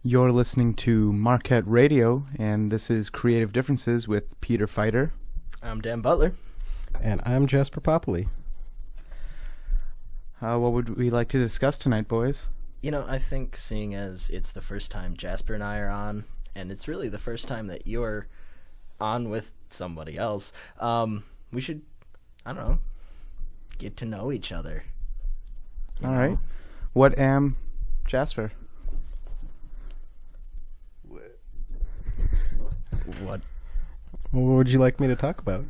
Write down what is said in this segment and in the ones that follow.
You're listening to Marquette Radio, and this is Creative Differences with Peter Fighter. I'm Dan Butler. And I'm Jasper Popoli. What would we like to discuss tonight, boys? You know, I think seeing as it's the first time Jasper and I are on, and it's really the first time that you're on with somebody else, we should, I don't know, get to know each other. All right. What am Jasper? What would you like me to talk about?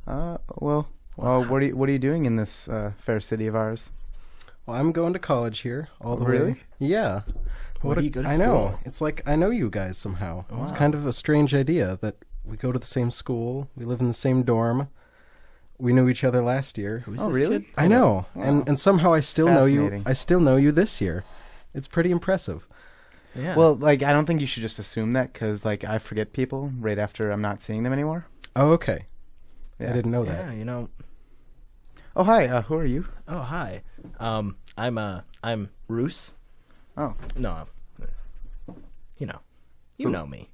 What are you doing in this fair city of ours? Well, I'm going to college here all the Really? way. Yeah. Where do you go to I school? know. It's like I know you guys somehow. Wow. It's kind of a strange idea that we go to the same school, we live in the same dorm. We knew each other last year. Who's Oh, this really? kid? I know. Wow. And somehow I still know you. Fascinating. I still know you this year. It's pretty impressive. Yeah. Well, I don't think you should just assume that, because, I forget people right after I'm not seeing them anymore. Oh, okay. Yeah. I didn't know yeah, that. you know. Oh, hi. Who are you? Oh, hi. I'm Roos. Oh. No, you know Who? me.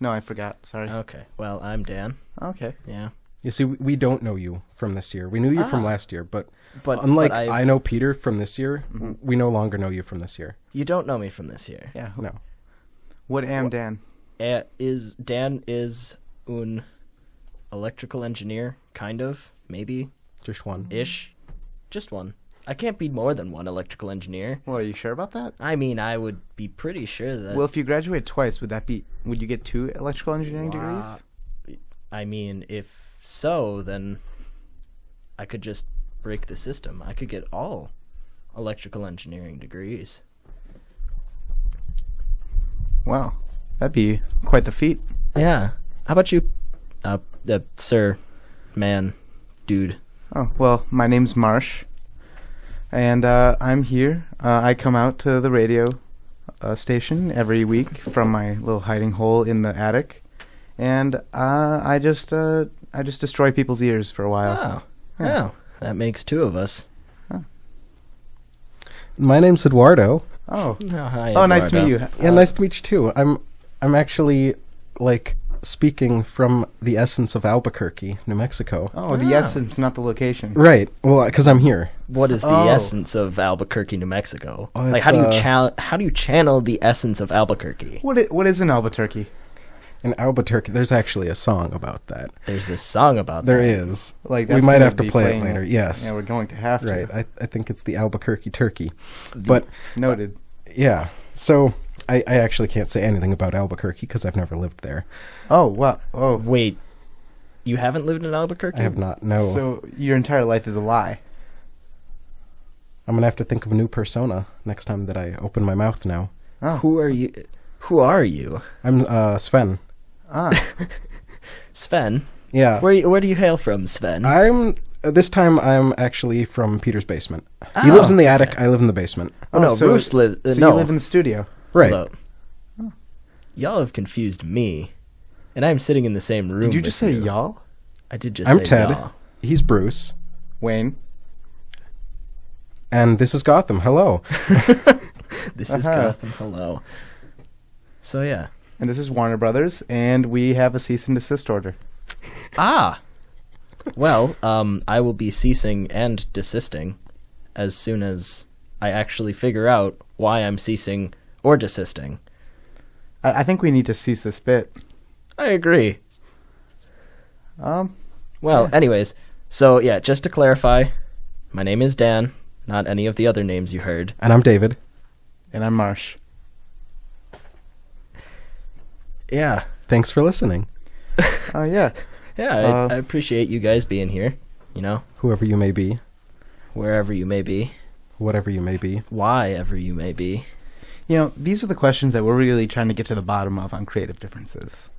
No, I forgot. Sorry. Okay. Well, I'm Dan. Okay. Yeah. You see, we don't know you from this year. We knew you from last year, but unlike I know Peter from this year, we no longer know you from this year. You don't know me from this year. Yeah. No. What am Dan? Dan is an electrical engineer, kind of, maybe, Just one. ish, just one. I can't be more than one electrical engineer. Well, are you sure about that? I mean, I would be pretty sure that. Well, if you graduate twice, would you get 2 electrical engineering Wow. degrees? I mean, if so, then I could just break the system. I could get all electrical engineering degrees. Wow. That'd be quite the feat. Yeah. How about you, sir, man, dude? Oh, well, my name's Marsh, and I'm here. I come out to the radio station every week from my little hiding hole in the attic, and I just destroy people's ears for a while. Wow. Yeah. Well, that makes 2 of us. My name's Eduardo. Oh. Oh, hi, Oh, nice to meet Eduardo. you. Yeah, nice to meet you too. I'm actually speaking from the essence of Albuquerque, New Mexico. Oh, the essence, not the location. Right. Well, because I'm here. What is the Oh. essence of Albuquerque, New Mexico? Oh, Like, it's, how do you channel the essence of Albuquerque? What is an Albuquerque? In Albuquerque, there's actually a song about that. There's a song about There that. is. Like, we that's might gonna have to be play playing- it later. Yes. Yeah, we're going to have to. Right. I think it's the Albuquerque turkey. But Noted. yeah. So I actually can't say anything about Albuquerque because I've never lived there. Oh, wow. Oh, Wait, you haven't lived in Albuquerque? I have not. No. So your entire life is a lie. I'm gonna have to think of a new persona next time that I open my mouth. Now. Oh. Who are you? Who are you? I'm Sven. Ah. Uh, Sven? Yeah. Where do you hail from, Sven? This time I'm actually from Peter's basement. He lives in the attic. I live in the basement. Oh, no, so, Bruce lives... so no. you live in the studio. Right. Hold up. Y'all have confused me. And I'm sitting in the same room Did you with just say you. y'all? I did just I'm say Ted. y'all. He's Bruce. Wayne. And this is Gotham. Hello. This is Uh-huh. Gotham. Hello. So, yeah. And this is Warner Brothers, and we have a cease and desist order. Ah! Well, I will be ceasing and desisting as soon as I actually figure out why I'm ceasing or desisting. I think we need to cease this bit. I agree. Well, Anyways, so yeah, just to clarify, my name is Dan, not any of the other names you heard. And I'm David. and I'm Marsh. Yeah. Thanks for listening. Yeah. Yeah, I appreciate you guys being here, you know, Whoever you may be, wherever you may be, whatever you may be. why ever you may be. You know, these are the questions that we're really trying to get to the bottom of on creative differences.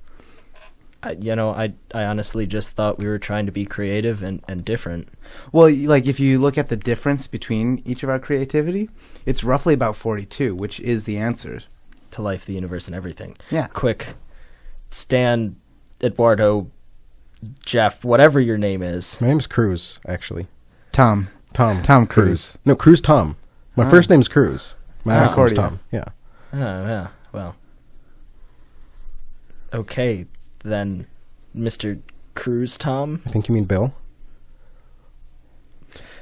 I honestly just thought we were trying to be creative and different. Well, like, if you look at the difference between each of our creativity, it's roughly about 42, which is the answer. To life, the universe, and everything. Yeah. Quick, Stan, Eduardo, Jeff, whatever your name is. My name's Cruz, actually. Tom Cruise. No, Cruz Tom. My first name's Cruz. My last name's Accordion. Tom. Yeah. Oh, yeah, well, Okay, then, Mr. Cruise Tom? I think you mean Bill.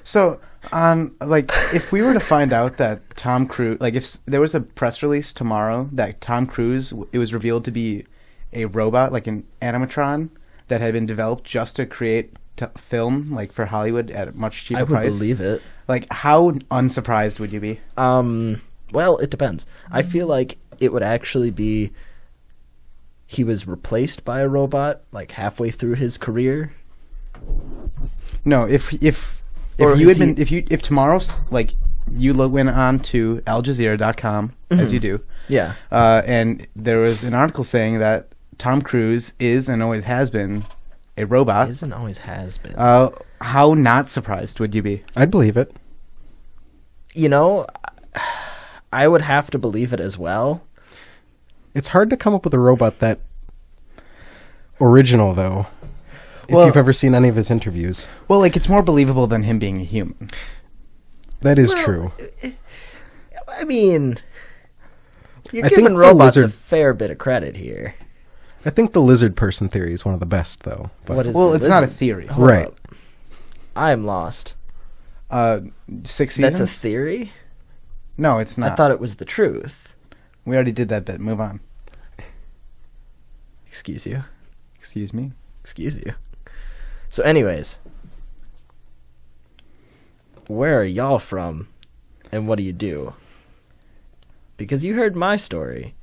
So, if we were to find out that Tom Cruise, if there was a press release tomorrow that Tom Cruise, it was revealed to be a robot, like an animatron that had been developed just to create film, for Hollywood at a much cheaper price. I would believe it. How unsurprised would you be? Well, it depends. I feel like it would actually be he was replaced by a robot, halfway through his career. No, if tomorrow's you went on to AlJazeera.com as you do, yeah, and there was an article saying that Tom Cruise is and always has been a robot. Is and always has been. How not surprised would you be? I'd believe it. I would have to believe it as well. It's hard to come up with a robot that original, though. If you've ever seen any of his interviews. Well, it's more believable than him being a human. That is true. I mean, you're giving robots a fair bit of credit here. I think the lizard person theory is one of the best, though. But it's not a theory. Right. I'm lost. 6 seasons? That's a theory? No, it's not. I thought it was the truth. We already did that bit. Move on. Excuse you. Excuse me. Excuse you. So anyways, where are y'all from, and what do you do? Because you heard my story,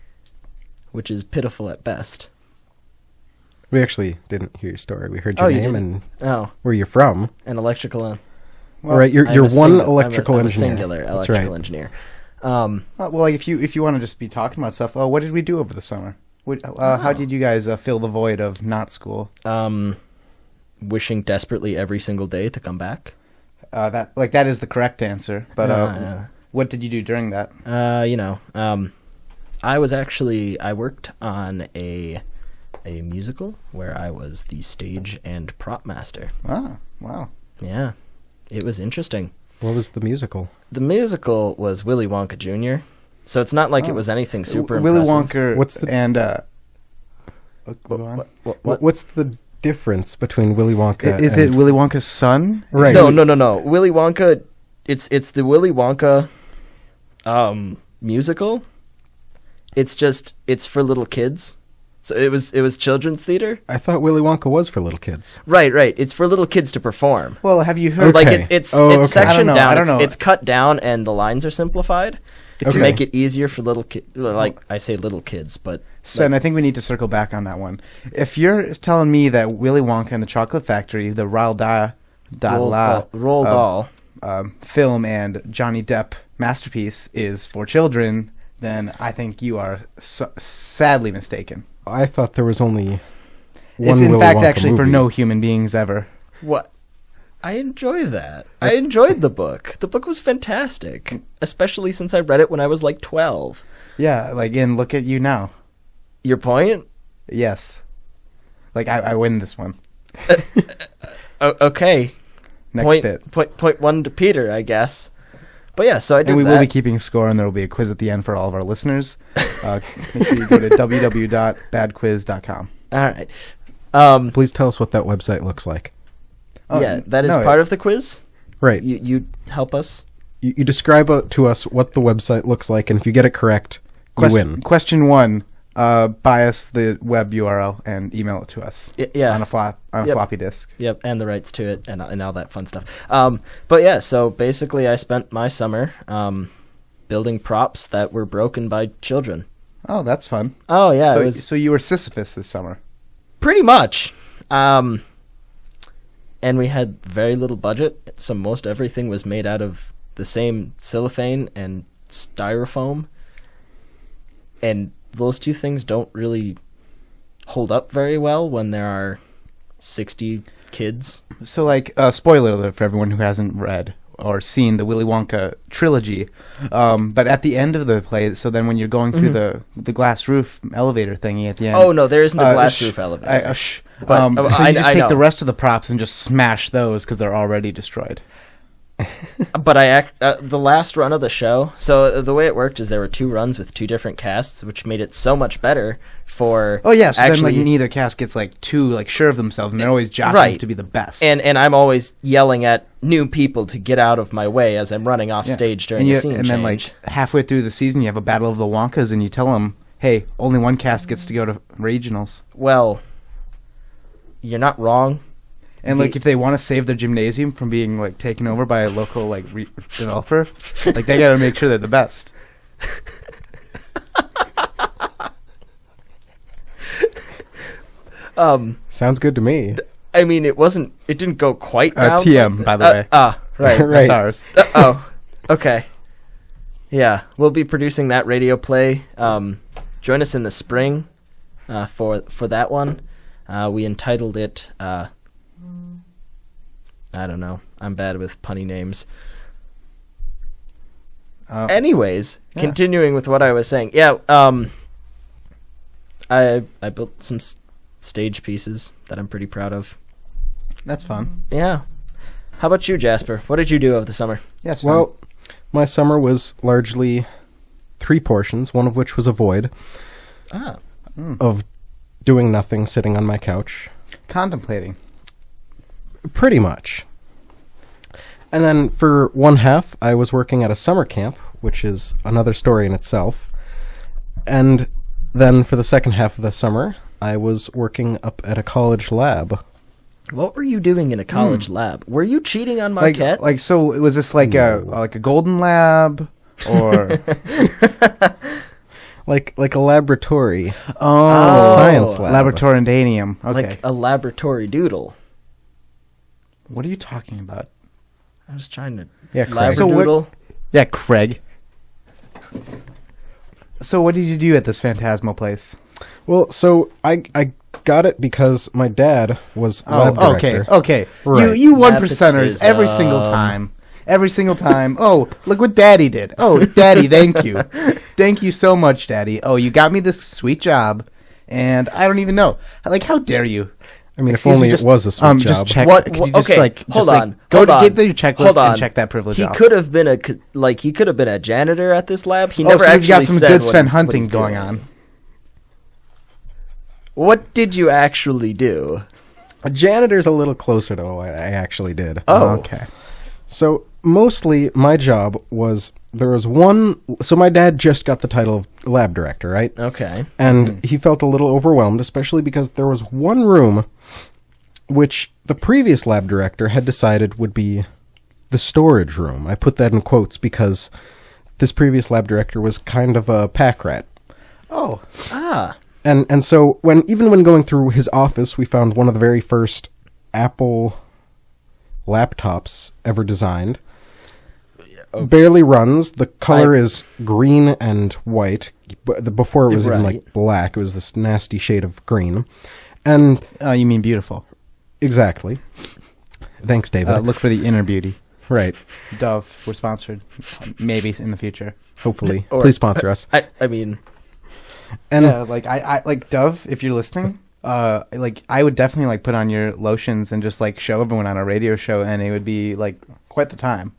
which is pitiful at best. We actually didn't hear your story. We heard your name and where you're from. An electrical. Well, right, you're one electrical engineer. Singular electrical engineer. If you want to just be talking about stuff, what did we do over the summer? How did you guys fill the void of not school? Wishing desperately every single day to come back. That is the correct answer. But what did you do during that? I worked on a musical where I was the stage and prop master. Ah, wow. Yeah, it was interesting. What was the musical? The musical was Willy Wonka Jr. So it's not like it was anything super Willy impressive. Wonka. What's the what's the difference between Willy Wonka? Is it Willy Wonka's son? Right. No. Willy Wonka. It's the Willy Wonka musical. It's for little kids. So it was children's theater. I thought Willy Wonka was for little kids. Right. It's for little kids to perform. Well, have you heard? It's sectioned down. I don't know. It's cut down and the lines are simplified to make it easier for little kids. I say little kids, but and I think we need to circle back on that one. If you're telling me that Willy Wonka and the Chocolate Factory, the Roald Dahl film and Johnny Depp masterpiece is for children, then I think you are sadly mistaken. I thought there was only one. It's in fact actually for no human beings ever. What? I enjoy that. I enjoyed the book. The book was fantastic, especially since I read it when I was 12. Yeah, and look at you now. Your point? Yes. I win this one. Okay. Next bit. Point one to Peter, I guess. But yeah, so I did that. And we will be keeping score, and there will be a quiz at the end for all of our listeners. Make sure you go to www.badquiz.com. All right. Please tell us what that website looks like. Yeah, that is part of the quiz. Right. You help us. You describe to us what the website looks like, and if you get it correct, you win. Question 1. Buy us the web URL and email it to us. Yeah. On a floppy disk. Yep, and the rights to it and all that fun stuff. But yeah, so basically I spent my summer building props that were broken by children. Oh, that's fun. Oh, yeah. So you were Sisyphus this summer? Pretty much. And we had very little budget, so most everything was made out of the same cellophane and styrofoam. And those two things don't really hold up very well when there are 60 kids. So, spoiler alert for everyone who hasn't read or seen the Willy Wonka trilogy. But at the end of the play, so then when you're going through the glass roof elevator thingy at the end. Oh, no, there isn't a glass roof elevator. So you just take the rest of the props and just smash those because they're already destroyed. But the last run of the show, so the way it worked is there were 2 runs with 2 different casts, which made it so much better for so then like neither cast gets like too like sure of themselves, and they're always jockeying to be the best. And I'm always yelling at new people to get out of my way as I'm running off stage during the scene change. Then like halfway through the season, you have a battle of the Wonkas, and you tell them, hey, only one cast gets to go to regionals. Well, you're not wrong. And like if they want to save their gymnasium from being like taken over by a local like developer, like they got to make sure they're the best. Sounds good to me. I mean, it didn't go quite down. TM, by the way. Right. Right. That's ours. Okay. Yeah, we'll be producing that radio play. Join us in the spring for that one. We entitled it, I don't know. I'm bad with punny names. Anyways, continuing with what I was saying. Yeah, I built some stage pieces that I'm pretty proud of. That's fun. Yeah. How about you, Jasper? What did you do over the summer? Yes. Well, my summer was largely 3 portions, one of which was a void of doing nothing, sitting on my couch. Contemplating. Pretty much. And then for one half, I was working at a summer camp, which is another story in itself. And then for the second half of the summer, I was working up at a college lab. What were you doing in a college lab? Were you cheating on Marquette? So was this like a golden lab or like a laboratory? Oh, a science lab. Laboratorium. Okay. Like a laboratory doodle. What are you talking about? I was trying to Craig. Yeah, Craig. So what did you do at this phantasmal place? Well, so I got it because my dad was lab director. Okay. Right. You 1%ers every single time. Every single time. Oh, look what Daddy did. Oh, Daddy, thank you. Thank you so much, Daddy. Oh, you got me this sweet job, and I don't even know. Like, how dare you? I mean, if only it was a sweet job. Just check. Hold on. Get your checklist and check that privilege off. He could have been a janitor at this lab. He never so actually got some said good what Sven he's hunting doing. going on. What did you actually do? A janitor's a little closer to what I actually did. Oh, okay. So mostly my job was so my dad just got the title of lab director, right? Okay. And he felt a little overwhelmed, especially because there was one room which the previous lab director had decided would be the storage room. I put that in quotes because this previous lab director was kind of a pack rat. Oh. And so when going through his office, we found one of the very first Apple laptops ever designed. Okay. Barely runs. The color is green and white. Before it was even like black. It was this nasty shade of green. And you mean beautiful? Exactly. Thanks, David. Look for the inner beauty. Right. Dove, we're sponsored. Maybe in the future. Hopefully. Please sponsor us. I mean... And I like Dove, if you're listening, I would definitely put on your lotions and just show everyone on a radio show, and it would be quite the time.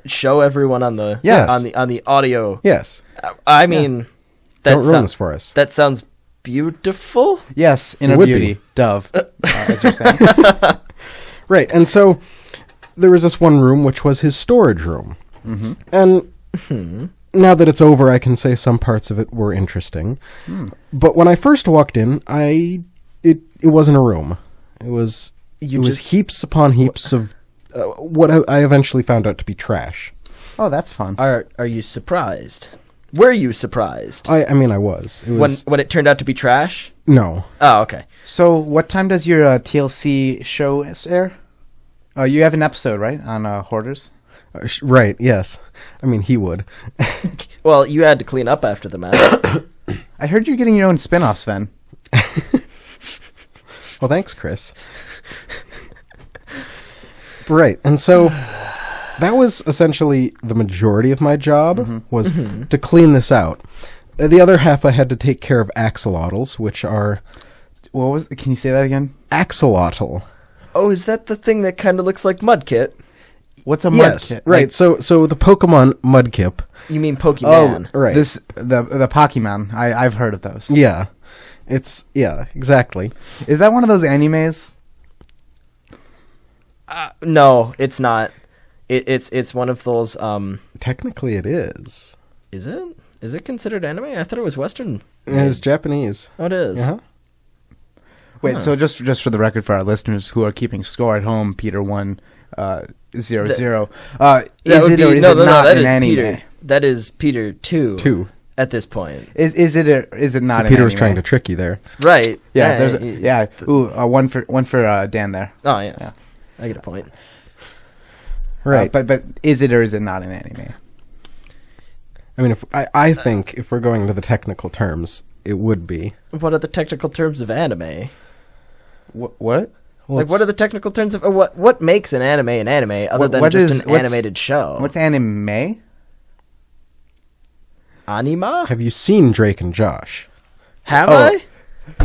Show everyone on the on the audio. Yes. I mean, don't ruin this for us. That sounds beautiful. Yes, inner beauty, Dove, as you're saying. Right, and so there was this one room which was his storage room, and. Now that it's over, I can say some parts of it were interesting. But when I first walked in, it wasn't a room. It was heaps upon heaps of what I eventually found out to be trash. Oh, that's fun. Are you surprised? Were you surprised? I mean, I was. It was when it turned out to be trash? No. Oh, okay. So what time does your TLC show air? You have an episode, right, on Hoarders? Right, yes. I mean, he would. Well, you had to clean up after the match. I heard you're getting your own spin-off, Sven. Well, thanks, Chris. Right, and so that was essentially the majority of my job, was to clean this out. The other half I had to take care of axolotls, which are... Can you say that again? Axolotl. Oh, is that the thing that kind of looks like Mudkit? What's a Yes, Mudkip? right. So the Pokemon Mudkip. You mean Pokemon? Right. The Pokemon. I've heard of those. Yeah. Exactly. Is that one of those animes? No, it's not. It's one of those. Technically, it is. Is it? Is it considered anime? I thought it was Western. It is Japanese. Oh, it is. Uh-huh. Wait, so just for the record, for our listeners who are keeping score at home, Peter 1-0-0. Is it or is it not that an is anime? Peter. That is Peter 2. 2. At this point. Is it or is it not? So an Peter was anime? trying to trick you there. Right. Yeah. Ooh, one for Dan there. Oh yes. Yeah. I get a point. Right. But is it or is it not an anime? I mean, I think if we're going to the technical terms, it would be. What are the technical terms of anime? What? Well, Like, what are the technical terms of what makes an anime other than just an animated show? What's anime? Anima? Have you seen Drake and Josh? Have Oh. I?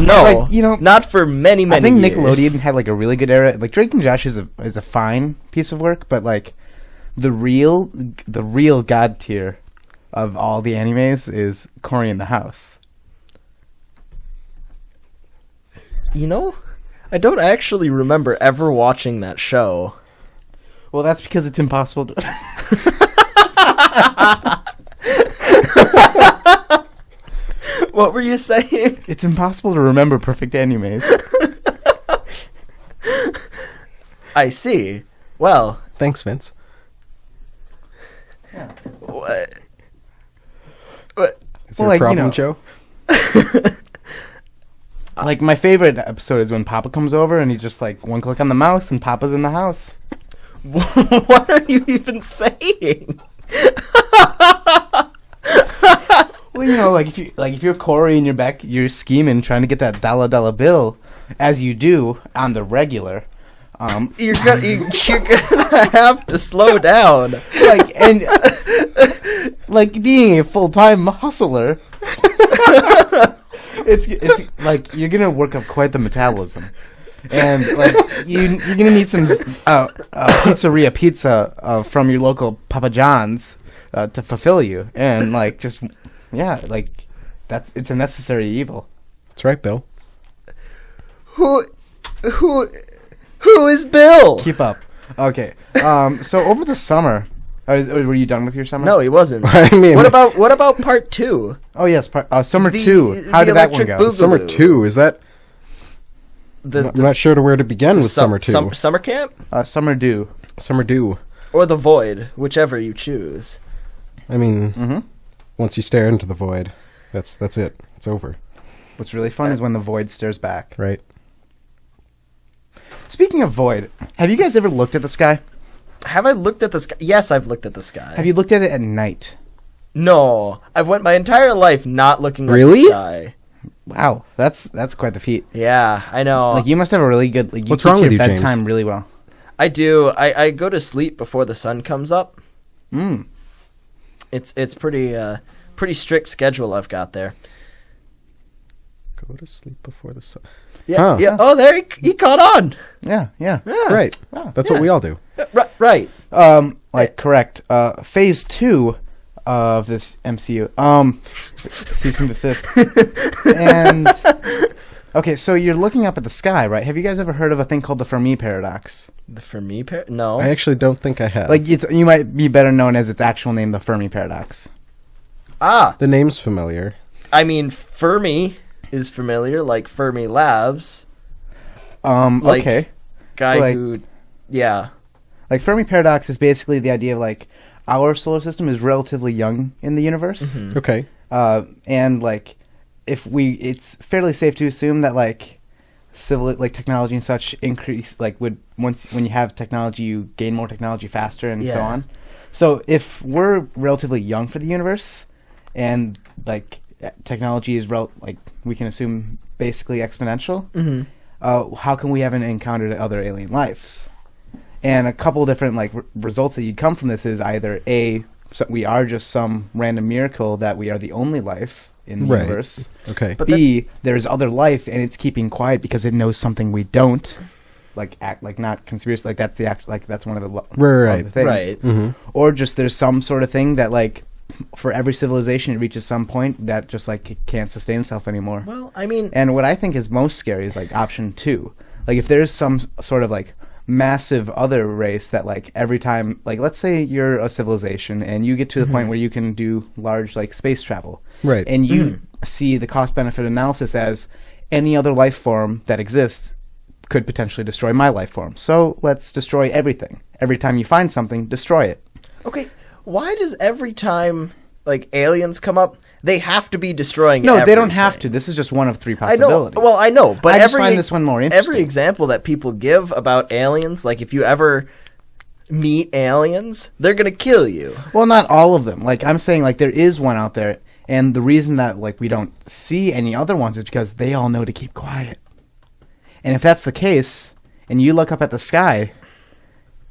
No, Like, you know, not for many I think years. Nickelodeon had like a really good era. Like Drake and Josh is a fine piece of work, but like the real god tier of all the animes is Cory in the House. You know, I don't actually remember ever watching that show. Well, that's because it's impossible to. What were you saying? It's impossible to remember perfect animes. I see. Well, Thanks, Vince. what? Is Well, there like, a problem, you know. Joe? Like my favorite episode is when Papa comes over and he just like one click on the mouse and Papa's in the house. What are you even saying? Well, you know, like if you're Cory and you're scheming trying to get that dollar bill, as you do on the regular. You're gonna have to slow down. Like being a full-time hustler, it's like you're gonna work up quite the metabolism, and like you're gonna need some pizzeria pizza from your local Papa John's to fulfill you, and like just like it's a necessary evil. That's right, Bill. Who is Bill? Keep up. Okay. So over the summer, were you done with your summer? No, he wasn't. I mean, What about part 2? Oh yes, summer The- 2. How the did that one Electric go? Boogaloo. Summer 2, is that? The I'm not sure to where to begin with Summer 2. Summer camp Summer Dew. Summer Dew. or the void, whichever you choose. I mean, Mm-hmm. once you stare into the void, that's it. It's over, What's really fun is when the void stares back. right? Speaking of void, have you guys ever looked at the sky? Have I looked at the sky? Yes, I've looked at the sky. Have you looked at it at night? No, I've went my entire life not looking at Really? the sky. Wow, that's quite the feat. Yeah, I know. Like you must have a really good. Like, you What's keep wrong with your you, James? bedtime really well. I do. I go to sleep before the sun comes up. Mm. It's pretty strict schedule I've got there. Go to sleep before the sun. Yeah, Huh. yeah. Oh, there he caught on. Yeah. Right. Oh, That's yeah. what we all do. Right. Correct. Phase 2 of this MCU. Cease and desist. And okay, so you're looking up at the sky, right? Have you guys ever heard of a thing called the Fermi paradox? The Fermi no. I actually don't think I have. Like you might be better known as its actual name, the Fermi paradox. The name's familiar. I mean, Fermi is familiar, like Fermi Labs. Like, Okay. Guy So, like- who, yeah. Like Fermi paradox is basically the idea of like our solar system is relatively young in the universe. Mm-hmm. Okay. And like it's fairly safe to assume that like technology and such increase when you have technology you gain more technology faster and so Yeah. on. So if we're relatively young for the universe and like technology is we can assume basically exponential, how come we haven't encountered other alien lives? And a couple different results that you'd come from this is either we are just some random miracle that we are the only life in the Right. universe. Okay. But B, there's other life and it's keeping quiet because it knows something we don't. like act like not conspiracy, like that's the act, like that's one of the Right. of the things, Right. Mm-hmm. or just there's some sort of thing that like for every civilization it reaches some point that just like it can't sustain itself anymore. Well, I mean, And what I think is most scary is like option 2. Like if there's some sort of like massive other race that like every time, like let's say you're a civilization and you get to the point where you can do large like space travel. Right. And you see the cost benefit analysis as any other life form that exists could potentially destroy my life form. So let's destroy everything. Every time you find something, destroy it. okay, why does every time like aliens come up, they have to be destroying No, they don't everything? have to. This is just one of 3 I know. possibilities. Well, I know, but I just find this one more interesting. Every example that people give about aliens, like if you ever meet aliens, they're gonna kill you. Well, not all of them. Like I'm saying, like there is one out there, and the reason that like we don't see any other ones is because they all know to keep quiet. And if that's the case, and you look up at the sky,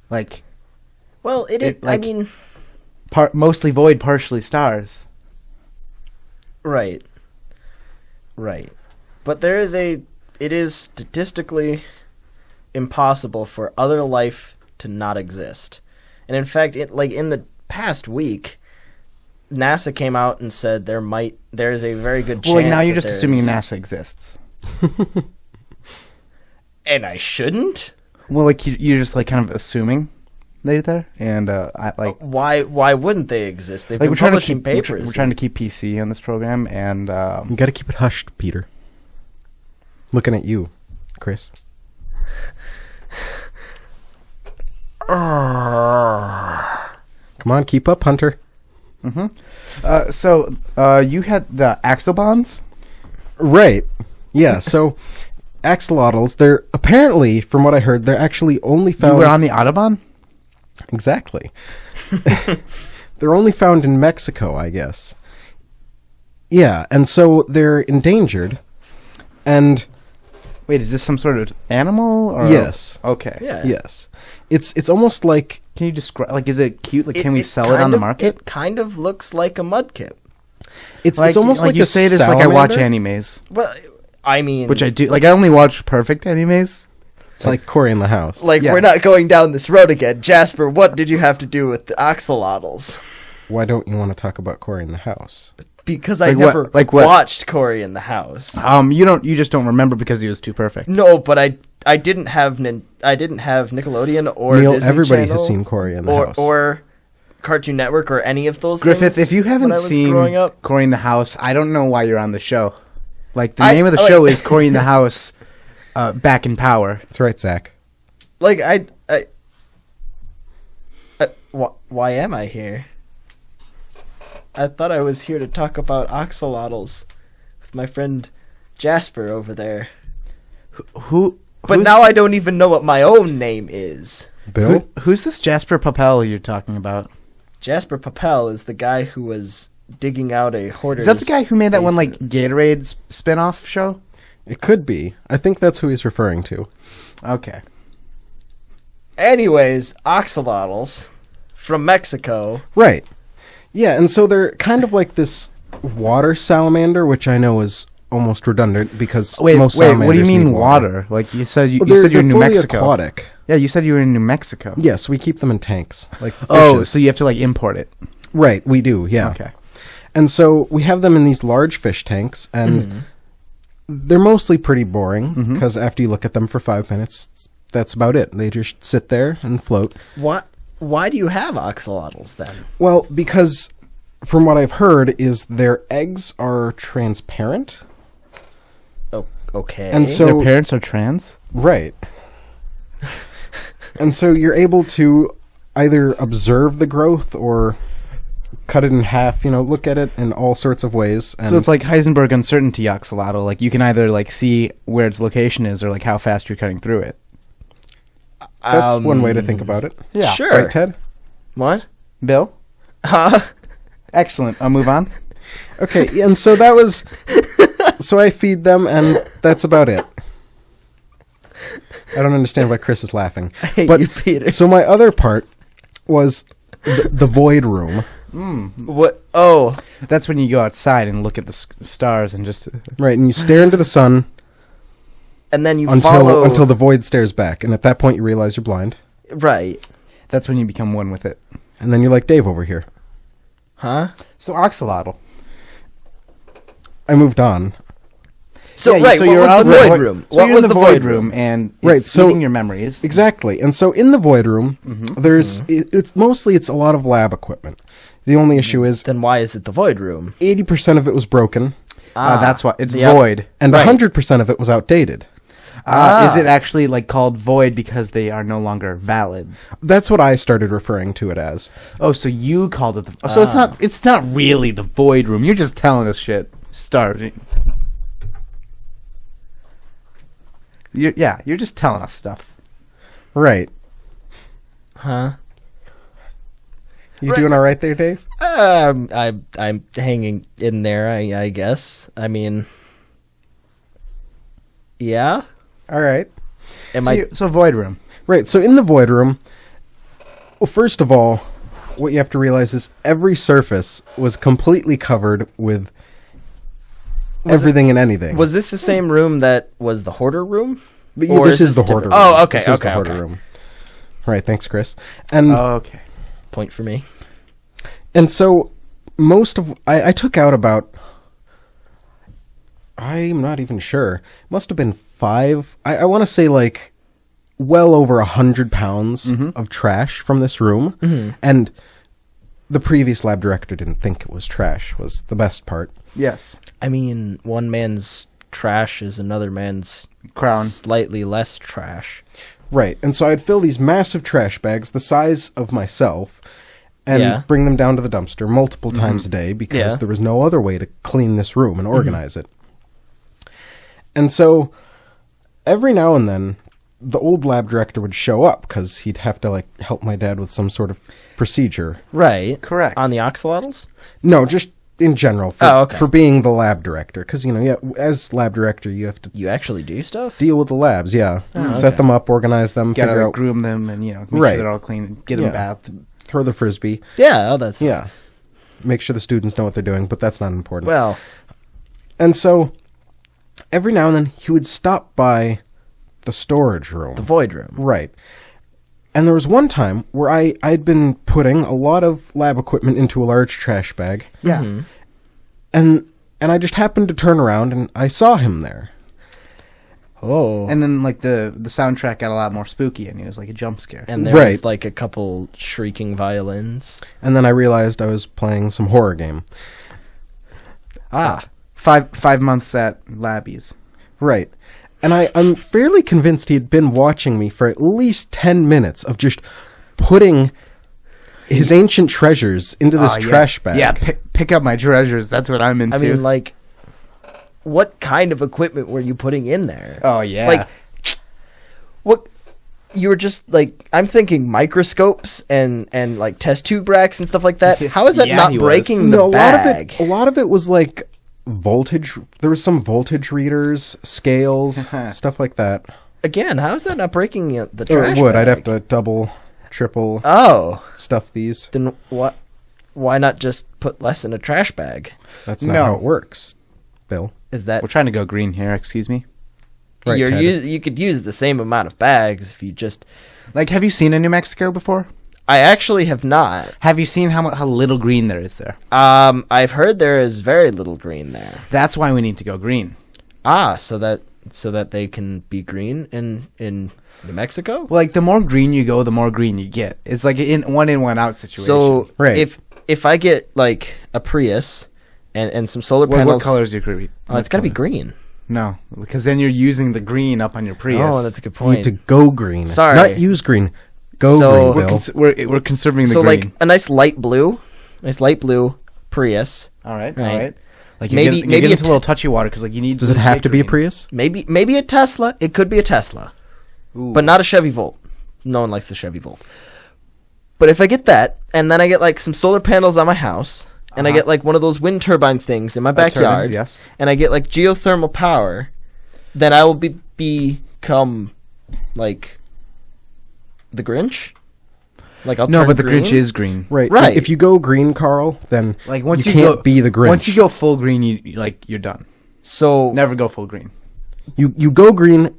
like Well, it is. I like- mean, mostly void, partially stars. right, right. But there is it is statistically impossible for other life to not exist. And in fact, in the past week, NASA came out and said there is a very good chance. Well, like now you're that just there assuming is- NASA exists. And I shouldn't. Well, like you're just like kind of assuming they're there, and I like. Why wouldn't they exist? They've Like been we're trying to publishing keep papers. we're trying to keep PC on this program, and You got to keep it hushed, Peter. Looking at you, Chris. Come on, keep up, Hunter. so you had the axolotls. Right. Yeah, so axolotls, they're apparently, from what I heard, they're actually only You found... were on the Audubon. Exactly. They're only found in Mexico, I guess. Yeah, and so they're endangered. And Wait, is this some sort of animal? Or? yes. Okay. Yeah. Yes. It's almost like... Can you describe? Like, is it cute? Like, can we It sell it on the market? It kind of looks like a mudkip. It's almost like you a say this like I watch salamander, animes, Well, I mean, which I do. Like I only watch perfect animes. like Cory in the House. like yeah. we're not going down this road again. Jasper, what did you have to do with the axolotls? Why don't you want to talk about Cory in the House? Because I Like what- never like what? watched Cory in the House. You just don't remember because he was too perfect. No, but I didn't have Nickelodeon or Neil, Disney everybody Channel has seen Cory in the or House. or Cartoon Network or any of those Griffith, things if you when haven't I was seen growing up. Cory in the House, I don't know why you're on the show. Like the I- name of the like- show is Cory in the House, Back in Power. That's right, Zach. Like why am I here? I thought I was here to talk about axolotls with my friend Jasper over there. Who? But now I don't even know what my own name is. Bill? Who's this Jasper Papel you're talking about? Jasper Papel is the guy who was digging out a hoarder's Is that the guy who made that one like basement. Gatorade spin-off show? It could be. I think that's who he's referring to. Okay. Anyways, axolotls from Mexico. Right. Yeah, and so they're kind of like this water salamander, which I know is almost redundant because Wait, most what do you salamanders mean need water? Like you said, you They're said you're in New fully Mexico. aquatic. Yeah, you said you were in New Mexico. Yes, we keep them in tanks. Like Oh, fishes. so you have to like import it. Right, we do, yeah. Okay. And so we have them in these large fish tanks, and they're mostly pretty boring because after you look at them for 5 minutes, that's about it. They just sit there and float. Why do you have axolotls then? Well, because from what I've heard is their eggs are transparent. Oh, okay. And so Their parents are trans? right. And so you're able to either observe the growth or cut it in half, look at it in all sorts of ways. And So it's like Heisenberg uncertainty axolotl. Like you can either like see where its location is or like how fast you're cutting through it. that's one way to think about it. Yeah. Sure. Right, Ted? What? Bill? Huh? Excellent. I'll move on. Okay, and so that was... So I feed them, and that's about it. I don't understand why Chris is laughing. I hate But you, Peter. so my other part was the void room. What? Oh, That's when you go outside and look at the stars and just... Right, and you stare into the sun. and then you until follow until the void stares back, and at that point you realize you're blind, right. That's when you become one with it. and then you're like Dave over here. Huh? So Oxalotl. I moved on. So Yeah, right, so what you're was out the in the void void- room? So What you're was in the void room? and it's Right, so- eating your memories. Exactly. And so in the void room, there's it's a lot of lab equipment. The only issue is Then why is it the void room? 80% of it was broken, That's why it's the oth- void. and Right. 100% of it was outdated. Is it actually like called void because they are no longer valid? That's what I started referring to it as. Oh, so you called it the. So it's not really the void room. You're just telling us shit. Starting. You're just telling us stuff. Right. Huh? You Right. doing all right there, Dave? I'm hanging in there, I guess. I mean, yeah. All right. Am I? So void room. Right. So in the void room, well, first of all, what you have to realize is every surface was completely covered with everything and anything. Was this the same room that was the hoarder room? Yeah, Or this is the different? hoarder room. Oh, okay, This is the okay, hoarder okay. room. Right. Thanks, Chris. And Okay. Point for me. And so most of I took out about, I'm not even sure, must have been 5, I want to say like well over 100 pounds of trash from this room. And the previous lab director didn't think it was trash, was the best part. Yes. I mean, one man's trash is another man's Crown. slightly less trash. Right. And so I'd fill these massive trash bags the size of myself and Yeah. bring them down to the dumpster multiple times a day because Yeah. there was no other way to clean this room and organize it. And so every now and then the old lab director would show up because he'd have to like help my dad with some sort of procedure. Right. Correct. On the oxalotls? No, just in general for, Oh, okay. for being the lab director. Because, as lab director, you have to You actually do stuff? deal with the labs, yeah. Set okay. them up, organize them, Gotta figure like, out, groom them and make Right. sure they're all clean. Get them Yeah. bathed. throw the frisbee. Yeah, oh, that's... Yeah. Make sure the students know what they're doing, but that's not important. Well, And so every now and then he would stop by the storage room. the void room. Right. And there was one time where I'd been putting a lot of lab equipment into a large trash bag. Yeah. And I just happened to turn around and I saw him there. Oh. And then like the soundtrack got a lot more spooky and it was like a jump scare. And there Right. was like a couple shrieking violins. And then I realized I was playing some horror game. Ah. 5 months at Labby's. Right. And I'm fairly convinced he'd been watching me for at least 10 minutes of just putting his ancient treasures into this Oh, yeah. trash bag. Yeah, pick up my treasures. That's what I'm into. I mean, like, what kind of equipment were you putting in there? oh yeah. Like, what? You were just like, I'm thinking microscopes and like test tube racks and stuff like that. How is that Yeah, not he breaking was. the No, bag? a lot of it was like voltage. There was some voltage readers, scales, stuff like that. Again, how is that not breaking the Or trash it would. I'd bag? have to double, triple Oh, stuff these. then what? Why not just put less in a trash bag? That's not No. how it works, Bill. Is that We're trying to go green here, excuse me. Right, Ted. you could use the same amount of bags if you just. Like, have you seen a New Mexico before? I actually have not. Have you seen how little green there is there? I've heard there is very little green there. That's why we need to go green. Ah, so that they can be green in New Mexico. Well, like, the more green you go, the more green you get. It's like an in, one out situation. So Right. if I get like a Prius and some solar what panels, color is your green? oh, it's got to be green. No, because then you're using the green up on your Prius. Oh, that's a good You need point. to go green. Sorry. Not use green. Go So- green, Bill. We're conserving the So green. like a nice light blue Prius. all right, Right. all right. Like you're Maybe- getting, maybe you're getting a into a little touchy water because like you need. Does it have to be a Prius? Maybe a Tesla. It could be a Tesla, but not a Chevy Volt. No one likes the Chevy Volt. But if I get that, and then I get like some solar panels on my house, and I get like one of those wind turbine things in my backyard, turbines, yes. and I get like geothermal power, then I will become like the Grinch. Like I'll No, turn but the green? Grinch is green. Right. Right. If you go green, Carl, then Like once you you can't go, be the Grinch. Once you go full green, you're done. So Never go full green. You go green,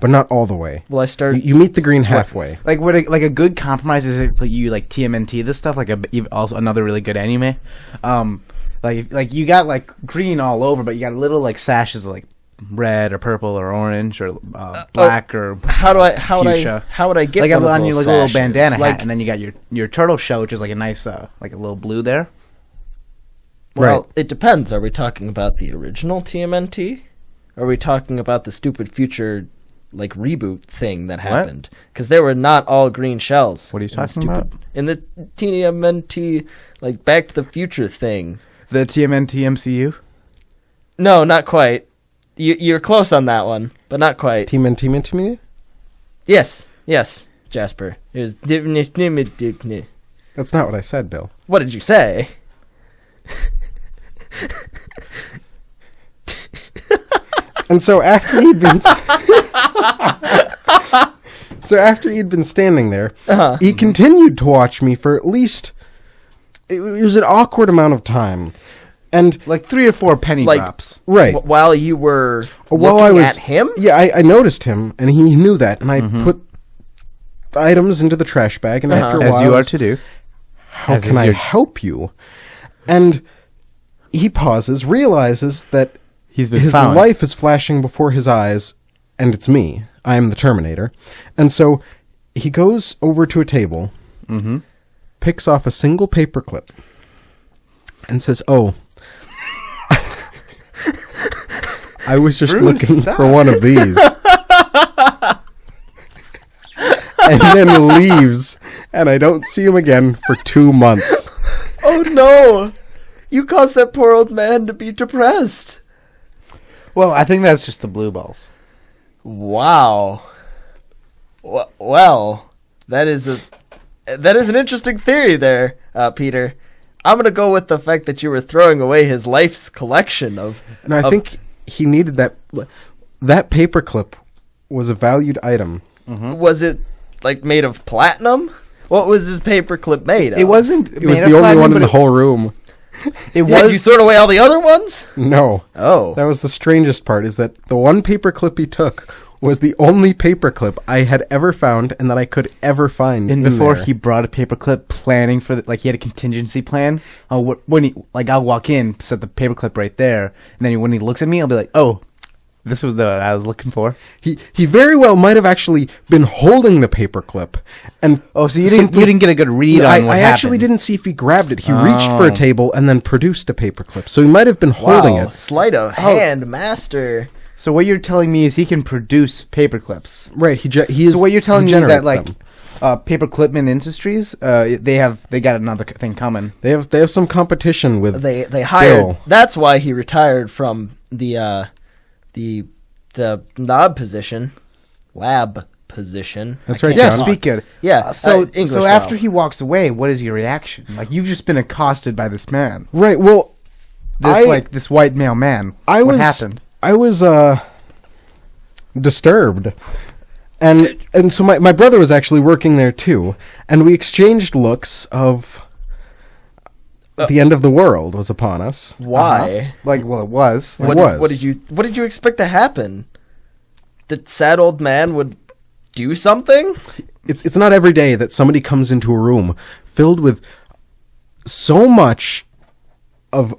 but not all the way. Well, I started. You meet the green halfway. Like what? Like a good compromise is if you like TMNT this stuff. Like also another really good anime. Like you got like green all over, but you got little like sashes of like red or purple or orange or black or How would I get like one of on those your like a little sashes? bandana Like, hat, and then you got your turtle shell, which is like a nice like a little blue there. well, Right. it depends. Are we talking about the original TMNT? Or are we talking about the stupid future like reboot thing that happened? Because they were not all green shells. What are you in the talking about? In the TMNT, like Back to the Future thing. The TMNT MCU. No, not quite. You're close on that one, but not quite. Team and team and team. Yes, Jasper. It was. That's not what I said, Bill. What did you say? And so after he'd been standing there, he continued to watch me for at least it was an awkward amount of time, and Like 3 or 4 penny Like- drops. right While you were while looking I was at him? yeah, I noticed him, and he knew that, and I put the items into the trash bag, and after a while, As you are to do. how as can is I your- help you? And he pauses, realizes that He's been his found. life is flashing before his eyes, and it's me. I am the Terminator. And so he goes over to a table, picks off a single paperclip, and says, "Oh, I was just Bruce, looking stop. for one of these." And then leaves, and I don't see him again for 2 months. Oh no! You caused that poor old man to be depressed. Well, I think that's just the blue balls. Wow. Well, that is an interesting theory there, Peter. I'm gonna go with the fact that you were throwing away his life's collection of. And I think he needed that. That paperclip was a valued item. Was it like made of platinum? What was his paperclip made of? It wasn't. It was the only one in the whole room. It Had was. you thrown away all the other ones? No. Oh. That was the strangest part, is that the one paperclip he took was the only paperclip I had ever found and that I could ever find. And in before there. he brought a paperclip, planning for like he had a contingency plan. When he I'll walk in, set the paperclip right there, and then when he looks at me, I'll be like, "Oh, this was the I was looking for." He very well might have actually been holding the paperclip. And Oh, so you didn't get a good read on what I happened. actually didn't see if he grabbed it. He reached for a table and then produced a paperclip. So he might have been holding Wow, it. sleight of hand, master. So what you're telling me is he can produce paperclips. Right. He is. So what you're telling he me is that generates like them. Paperclipman Industries, they got another thing coming. They have some competition with. They hired. Bill. That's why he retired from the lab position. That's right, Yeah, John. speak good. Yeah, English so after well. he walks away, what is your reaction? Like you've just been accosted by this man, Right. Well, this white male man. What happened? I was disturbed. And so my brother was actually working there too, and we exchanged looks of the end of the world was upon us. Why? Like, well, it was. It What, was. what did you expect to happen? That sad old man would do something? It's not every day that somebody comes into a room filled with so much of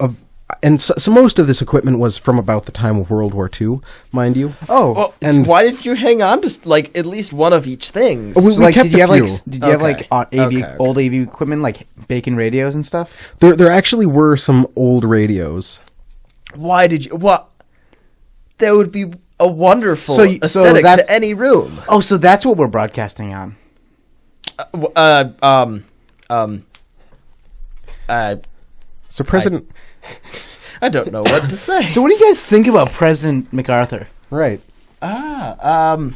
and so most of this equipment was from about the time of World War II, mind you. Oh, Well, and- why didn't you hang on to like at least one of each thing? We so, like, kept did you a have like few. did you have like Okay. AV Okay. old AV equipment like bacon radios and stuff? There actually were some old radios. Why did you? What? That would be a wonderful So aesthetic that's- to any room. Oh, so that's what we're broadcasting on. So President I don't know what to say. So what do you guys think about President MacArthur? right. I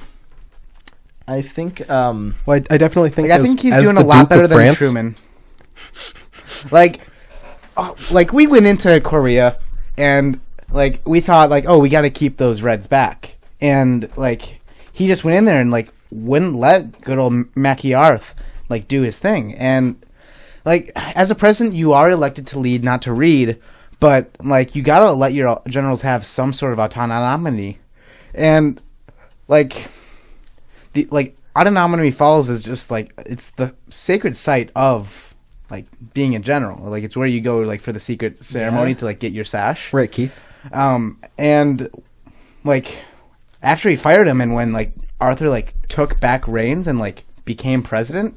think Well, I definitely think Like, I think he's as doing the a lot Duke better of than France, Truman. Like we went into Korea and like we thought like, oh, we got to keep those Reds back, and like he just went in there and like wouldn't let good old Mackie Arth like do his thing. And like as a president, you are elected to lead, not to read, but like you gotta let your generals have some sort of autonomy. And like Autonomy Falls is just like it's the sacred site of like being a general. Like it's where you go like for the secret ceremony to like get your sash. Right, Keith. And like after he fired him, and when like Arthur like took back reins and like became president,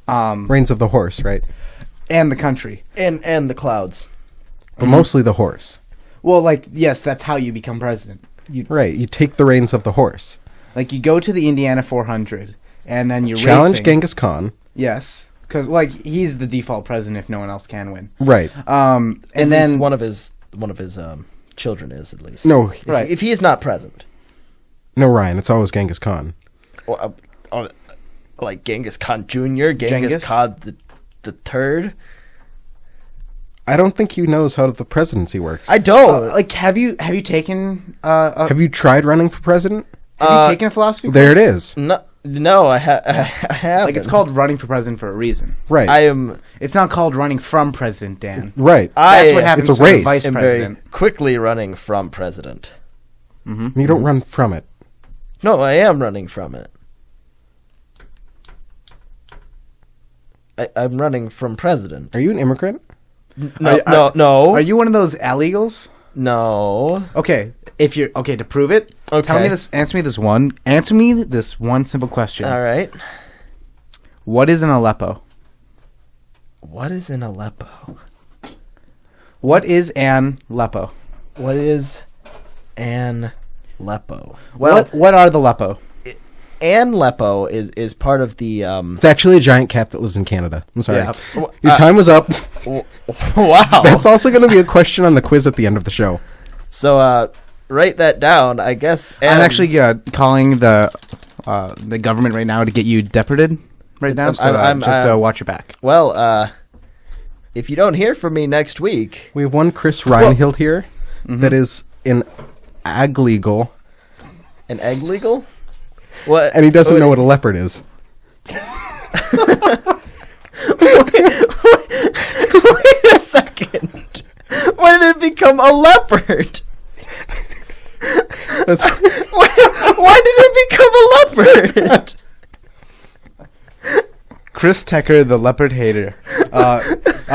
Reins of the horse, right? and the country. And the clouds. But mostly the horse. Well, like yes, that's how you become president. Right, you take the reins of the horse. Like you go to the Indiana 400, and then you're Challenge racing. Genghis Khan. Yes, because like he's the default president if no one else can win. Right. And At then least one of his children is at least. No, Right. If he is not present. no, Ryan. It's always Genghis Khan. Or, like Genghis Khan Jr., Genghis Khan the third. I don't think he knows how the presidency works. I don't. like have you taken Have you tried running for president? have you taken a philosophy There it course? is. No, I have. Like it's called running for president for a reason. Right. I am. It's not called running from president, Dan. right. That's what happens it's a to the race. vice am president. very quickly running from president. You don't run from it. No, I am running from it. I'm running from president. Are you an immigrant? No. Are you one of those illegals? No. Okay, if you're okay to prove it, tell me Okay. this. Answer me this one simple question. All right. What is an Aleppo? What is an Aleppo? What is an Aleppo? What is an Aleppo? What are the Aleppo? An Aleppo is part of the It's actually a giant cat that lives in Canada. I'm sorry. Yeah. Your time was up. Wow. That's also going to be a question on the quiz at the end of the show. So write that down, I guess. I'm actually calling the government right now to get you deported right now. So just watch your back. Well, if you don't hear from me next week, We have one Chris Reinhild here that is an ag legal, an egg legal. What? and he doesn't know what a leopard is. Wait a second. When did it become a leopard? That's Why did it become a leopard? Chris Tecker, the leopard hater, a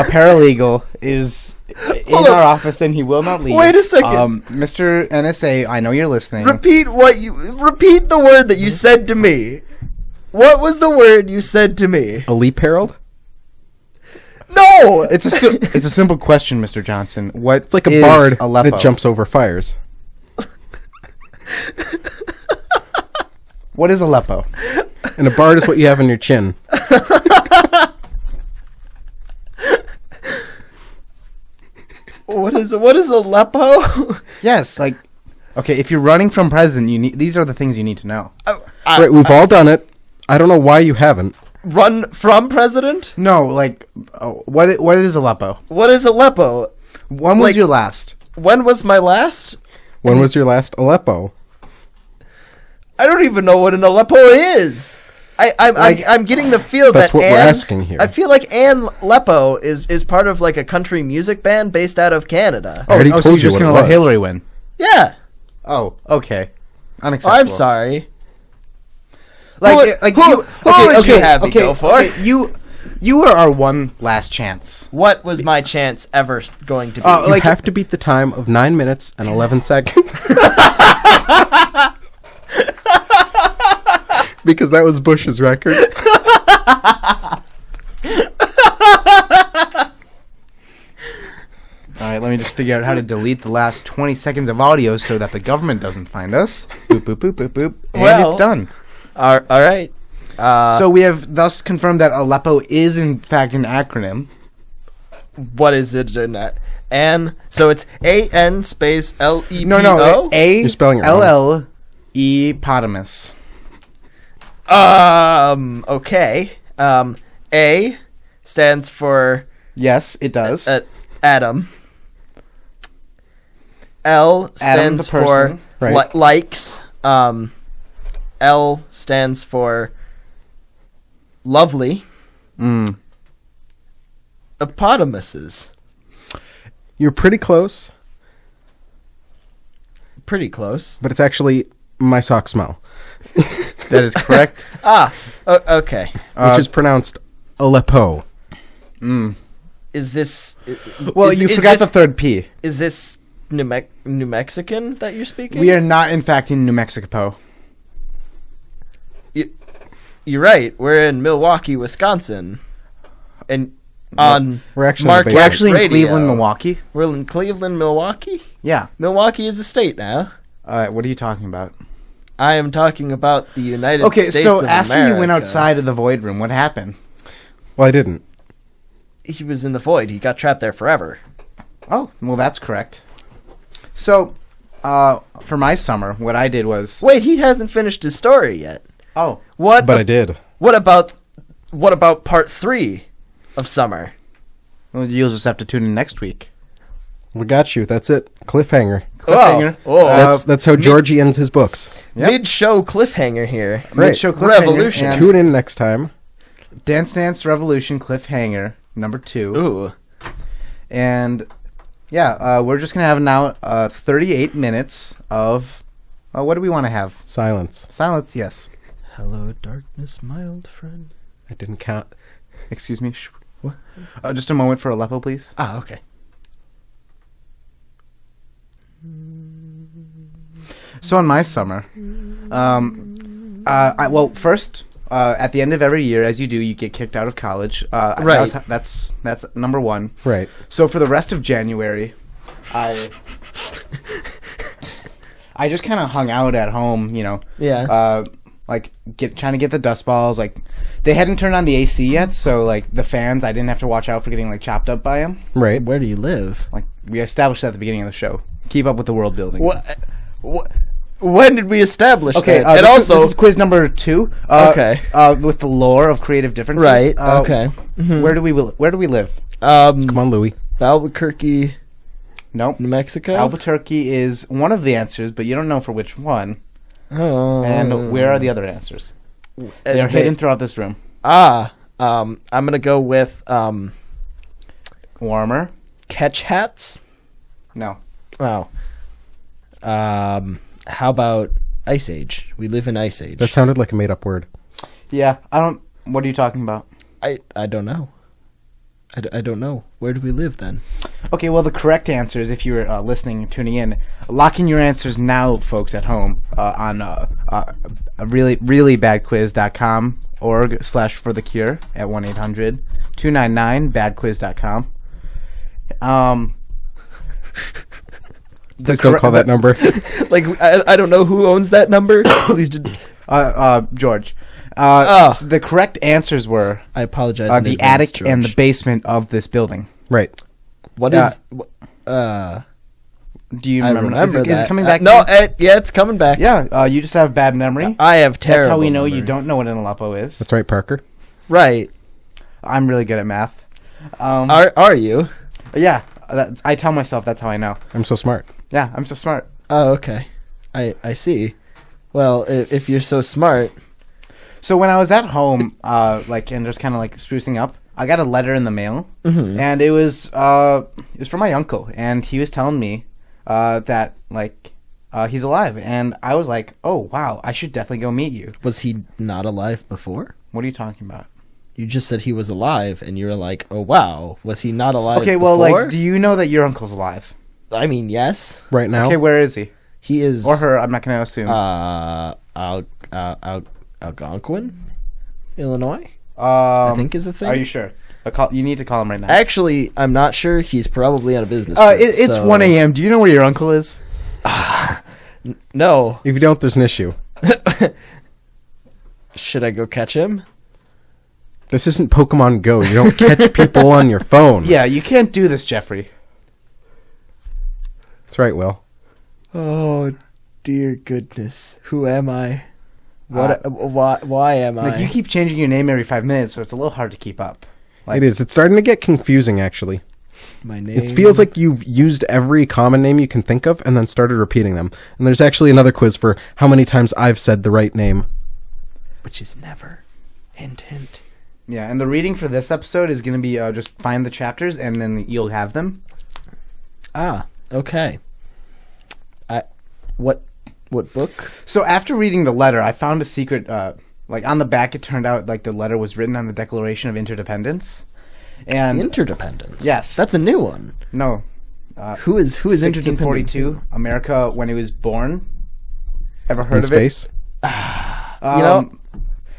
paralegal, is in Hold on. our office and he will not leave. Wait a second. Mr. NSA, I know you're listening. Repeat the word that you said to me. What was the word you said to me? a leap herald. No. It's a simple question, Mr. Johnson. What It's like a is bard Aleppo? that jumps over fires. What is Aleppo? And a bard is what you have on your chin. What is Aleppo? Yes, like okay, if you're running from president, these are the things you need to know. Right, we've all done it. I don't know why you haven't. Run from president? No, like what is Aleppo? What is Aleppo? When was Like- your last? When was my last? When was your last Aleppo? I don't even know what an Aleppo is. I'm getting the feel That's that what we're asking here. I feel like Ann Aleppo is part of like a country music band based out of Canada. I already so told you're you just what gonna it let was. Hillary win? Yeah. Oh, okay. Oh, Unacceptable. I'm sorry. Like Who you. would you have me go for? Okay, you were our one last chance. What was my chance ever going to be? Oh, You like- have to beat the time of 9 minutes and 11 seconds. Because that was Bush's record. All right, let me just figure out how to delete the last 20 seconds of audio so that the government doesn't find us. Boop, boop, boop, boop, boop. And Well- it's done. All right. So we have thus confirmed that Aleppo is in fact an acronym. What is it? Ann. So it's AN space LEPO. No, A You're spelling it wrong. LL E potamus. Okay. A stands for Yes, it does. Adam. L Adam the stands for person. Right. likes. L stands for lovely. Mm. Hippopotamuses. You're pretty close, Pretty close. but it's actually my sock smell. That is correct. Okay. Which is pronounced Aleppo. Is this... Well, is you forgot this, the third P. Is this New Mexican that you're speaking? We are not, in fact, in New Mexico. You're right. We're in Milwaukee, Wisconsin. And on We're actually Mark in the We're basement. actually in Radio. Cleveland, Milwaukee. We're in Cleveland, Milwaukee? Yeah. Milwaukee is a state now. What are you talking about? I am talking about the United Okay, States so of after America. you went outside of the void room, what happened? Well, I didn't. He was in the void. He got trapped there forever. Oh, well, that's correct. So, for my summer, what I did was... Wait, he hasn't finished his story yet. Oh. What? But I did. What about part 3 of summer? Well, you'll just have to tune in next week. We got you. That's it. Cliffhanger. Cliffhanger. That's how Georgie ends his books. Yep. Mid-show cliffhanger here. Right. Mid-show cliffhanger Revolution. and Tune in next time. Dance Dance Revolution cliffhanger number 2. Ooh. And yeah, we're just gonna have now 38 minutes of what do we want to have? Silence. Silence, yes. Hello, darkness, my old friend. I didn't count. Excuse me. What? Just a moment for Aleppo, please. Ah, okay. So in my summer, first, at the end of every year, as you do, you get kicked out of college. Right. That's number 1. Right. So for the rest of January, I just kind of hung out at home, you know. Yeah. Trying to get the dust balls. Like, they hadn't turned on the AC yet, so like the fans, I didn't have to watch out for getting like chopped up by them. Right. Where do you live? Like, we established that at the beginning of the show. Keep up with the world building. What? When did we establish Okay, that? And this also, is quiz number 2. Okay. With the lore of creative differences. right? Okay. Where do we live? Come on, Louie. Albuquerque, Nope. New Mexico. Albuquerque is one of the answers, but you don't know for which one. Oh. And where are the other answers? They're hidden throughout this room. I'm gonna go with Warmer? catch hats. No. Wow. How about Ice Age? We live in Ice Age. That sounded like a made-up word. Yeah, I don't... What are you talking about? I don't know. I don't know. Where do we live then? Okay, well, the correct answer is, if you were listening and tuning in, lock in your answers now, folks at home, on reallybadquiz.com org/for-the-cure at 1-800-299-badquiz.com. Please don't call that number. Like, I don't know who owns that number. Please George. Oh. So the correct answers were I apologize. in the advance, attic and the George. basement of this building. Right. What Yeah. is? Do you I remember? remember Is that. it coming back? No, to you? yeah, it's coming back. Yeah, you just have bad memory. I have terrible. That's how we know you memory. don't know what an Aleppo is. That's right, Parker. Right? I'm really good at math. Are you? Yeah, I tell myself that's how I know. I'm so smart. Yeah, I'm so smart. Oh, okay. I see. Well, if you're so smart. So when I was at home, and just kind of like sprucing up, I got a letter in the mail, and it was from my uncle, and he was telling me that he's alive, and I was like, oh wow, I should definitely go meet you. Was he not alive before? What are you talking about? You just said he was alive, and you were like, oh wow, was he not alive? Okay, well, before? do you know that your uncle's alive? I mean, yes. Right now? Okay, where is he? He is. Or her? I'm not going to assume. Algonquin, Illinois. I think is a thing. Are you sure? You need to call him right now. Actually, I'm not sure. He's probably on a business trip. It's so- 1 a.m. Do you know where your uncle is? No. If you don't, there's an issue. Should I go catch him? This isn't Pokemon Go. You don't catch people on your phone. Yeah, you can't do this, Jeffrey. That's right, Will. Oh, dear goodness. Who am I? Why am I? You keep changing your name every 5 minutes, so it's a little hard to keep up. It is. It's starting to get confusing, actually. My name. It feels like you've used every common name you can think of and then started repeating them. And there's actually another quiz for how many times I've said the right name. Which is never. Hint, hint. Yeah, and the reading for this episode is going to be just find the chapters, and then you'll have them. Ah, okay. What book? So after reading the letter, I found a secret. Like on the back, it turned out like the letter was written on the Declaration of Interdependence. And Interdependence. Yes. That's a new one. No. Who is interdependent? 1642, America when it was born. Ever heard In of space?